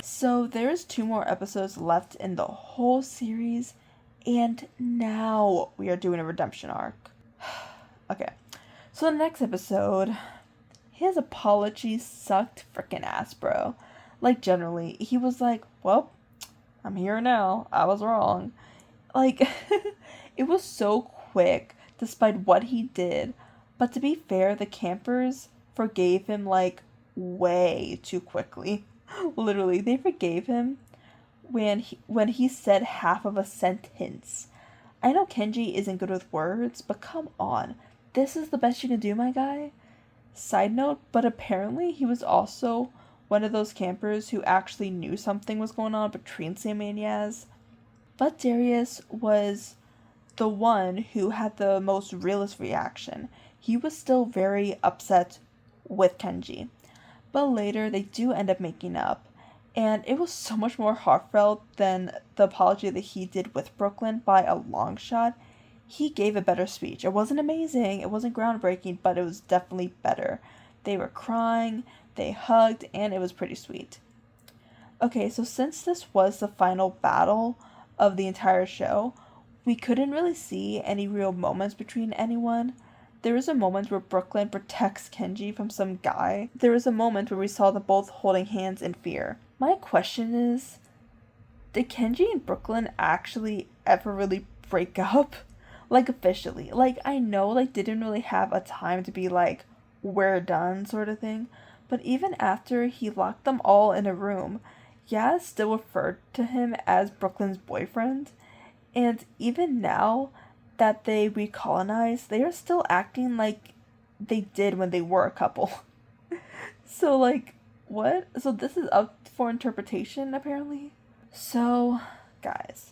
So there's 2 more episodes left in the whole series, and now we are doing a redemption arc. Okay, so the next episode, his apology sucked frickin' ass, bro. Like, generally, he was like, well, I'm here now, I was wrong. Like, it was so quick, despite what he did, but to be fair, the campers forgave him, like, way too quickly. Literally, they forgave him when he said half of a sentence. I know Kenji isn't good with words, but come on. This is the best you can do, my guy? Side note, but apparently he was also one of those campers who actually knew something was going on between Sam and Yaz. But Darius was the one who had the most realist reaction. He was still very upset with Kenji. But later, they do end up making up. And it was so much more heartfelt than the apology that he did with Brooklyn by a long shot. He gave a better speech. It wasn't amazing, it wasn't groundbreaking, but it was definitely better. They were crying, they hugged, and it was pretty sweet. Okay, so since this was the final battle of the entire show, we couldn't really see any real moments between anyone. There was a moment where Brooklyn protects Kenji from some guy. There was a moment where we saw them both holding hands in fear. My question is, did Kenji and Brooklyn actually ever really break up? Like, officially. Like, I know, like, they didn't really have a time to be like, we're done sort of thing. But even after he locked them all in a room, Yaz still referred to him as Brooklyn's boyfriend. And even now that they recolonized, they are still acting like they did when they were a couple. So, like, what? So this is up for interpretation, apparently? So, guys,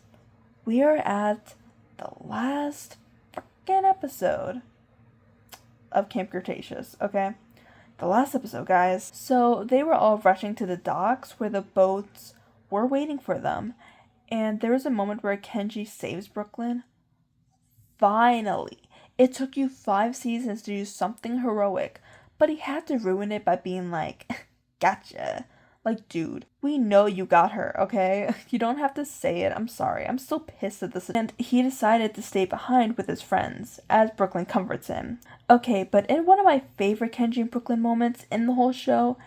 we are at the last freaking episode of Camp Cretaceous, okay? The last episode, guys. So, they were all rushing to the docks where the boats were waiting for them. And there was a moment where Kenji saves Brooklyn. Finally! It took you 5 seasons to do something heroic, but he had to ruin it by being like, gotcha. Like, dude, we know you got her, okay? You don't have to say it, I'm sorry. I'm still pissed at this. And he decided to stay behind with his friends, as Brooklyn comforts him. Okay, but in one of my favorite Kenji and Brooklyn moments in the whole show,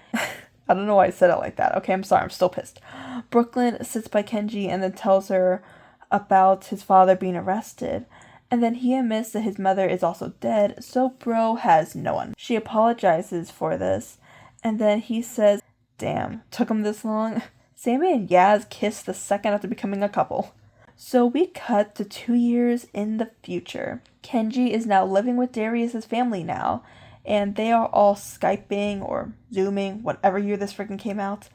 I don't know why I said it like that. Okay, I'm sorry, I'm still pissed. Brooklyn sits by Kenji and then tells her about his father being arrested. And then he admits that his mother is also dead, so bro has no one. She apologizes for this, and then he says, damn, took him this long? Sammy and Yaz kissed the second after becoming a couple. So we cut to 2 years in the future. Kenji is now living with Darius' family now, and they are all Skyping or Zooming, whatever year this freaking came out.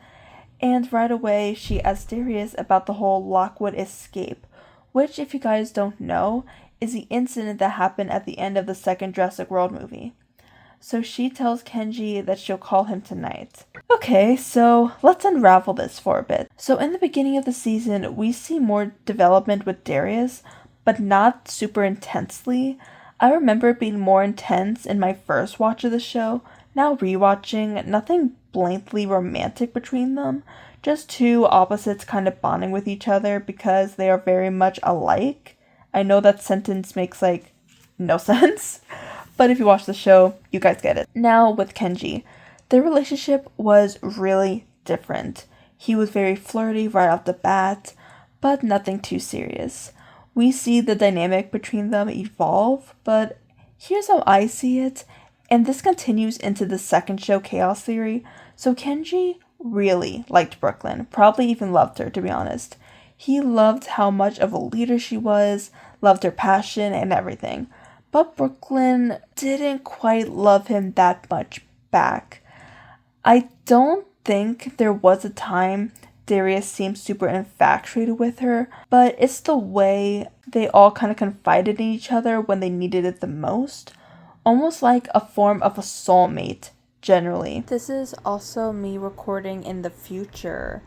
And right away, she asks Darius about the whole Lockwood escape, which, if you guys don't know, is the incident that happened at the end of the second Jurassic World movie. So she tells Kenji that she'll call him tonight. Okay, so let's unravel this for a bit. So in the beginning of the season, we see more development with Darius, but not super intensely. I remember it being more intense in my first watch of the show. Now rewatching, nothing blatantly romantic between them. Just two opposites kind of bonding with each other because they are very much alike. I know that sentence makes, like, no sense. But if you watch the show, you guys get it. Now with Kenji, their relationship was really different. He was very flirty right off the bat, but nothing too serious. We see the dynamic between them evolve, but here's how I see it, and this continues into the second show, Chaos Theory. So Kenji really liked Brooklyn, probably even loved her, to be honest. He loved how much of a leader she was, loved her passion and everything. But Brooklyn didn't quite love him that much back. I don't think there was a time Darius seemed super infatuated with her, but it's the way they all kind of confided in each other when they needed it the most. Almost like a form of a soulmate, generally. This is also me recording in the future.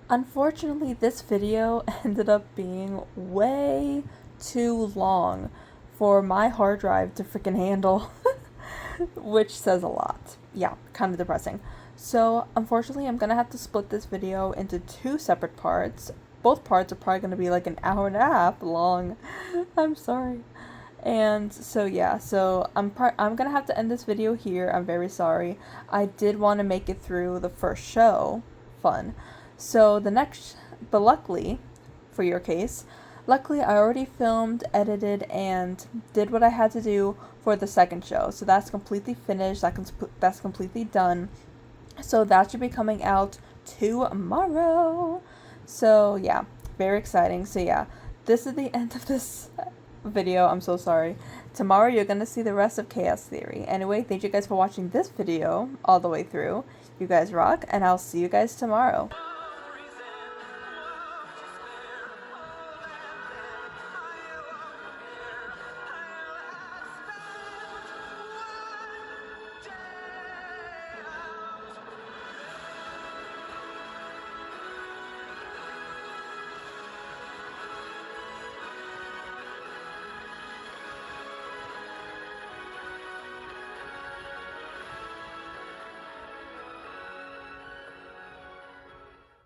Unfortunately, this video ended up being way too long for my hard drive to freaking handle, which says a lot. Yeah, kind of depressing. So, unfortunately, I'm gonna have to split this video into 2 separate parts. Both parts are probably gonna be like an hour and a half long. I'm sorry. And so yeah, so I'm gonna have to end this video here. I'm very sorry. I did want to make it through the first show. Fun. So but luckily, for your case, luckily I already filmed, edited, and did what I had to do for the second show. So that's completely finished. That's completely done. So that should be coming out tomorrow. So yeah, very exciting. So yeah, this is the end of this video. I'm so sorry. Tomorrow you're gonna see the rest of Chaos Theory. Anyway, thank you guys for watching this video all the way through. You guys rock, and I'll see you guys tomorrow.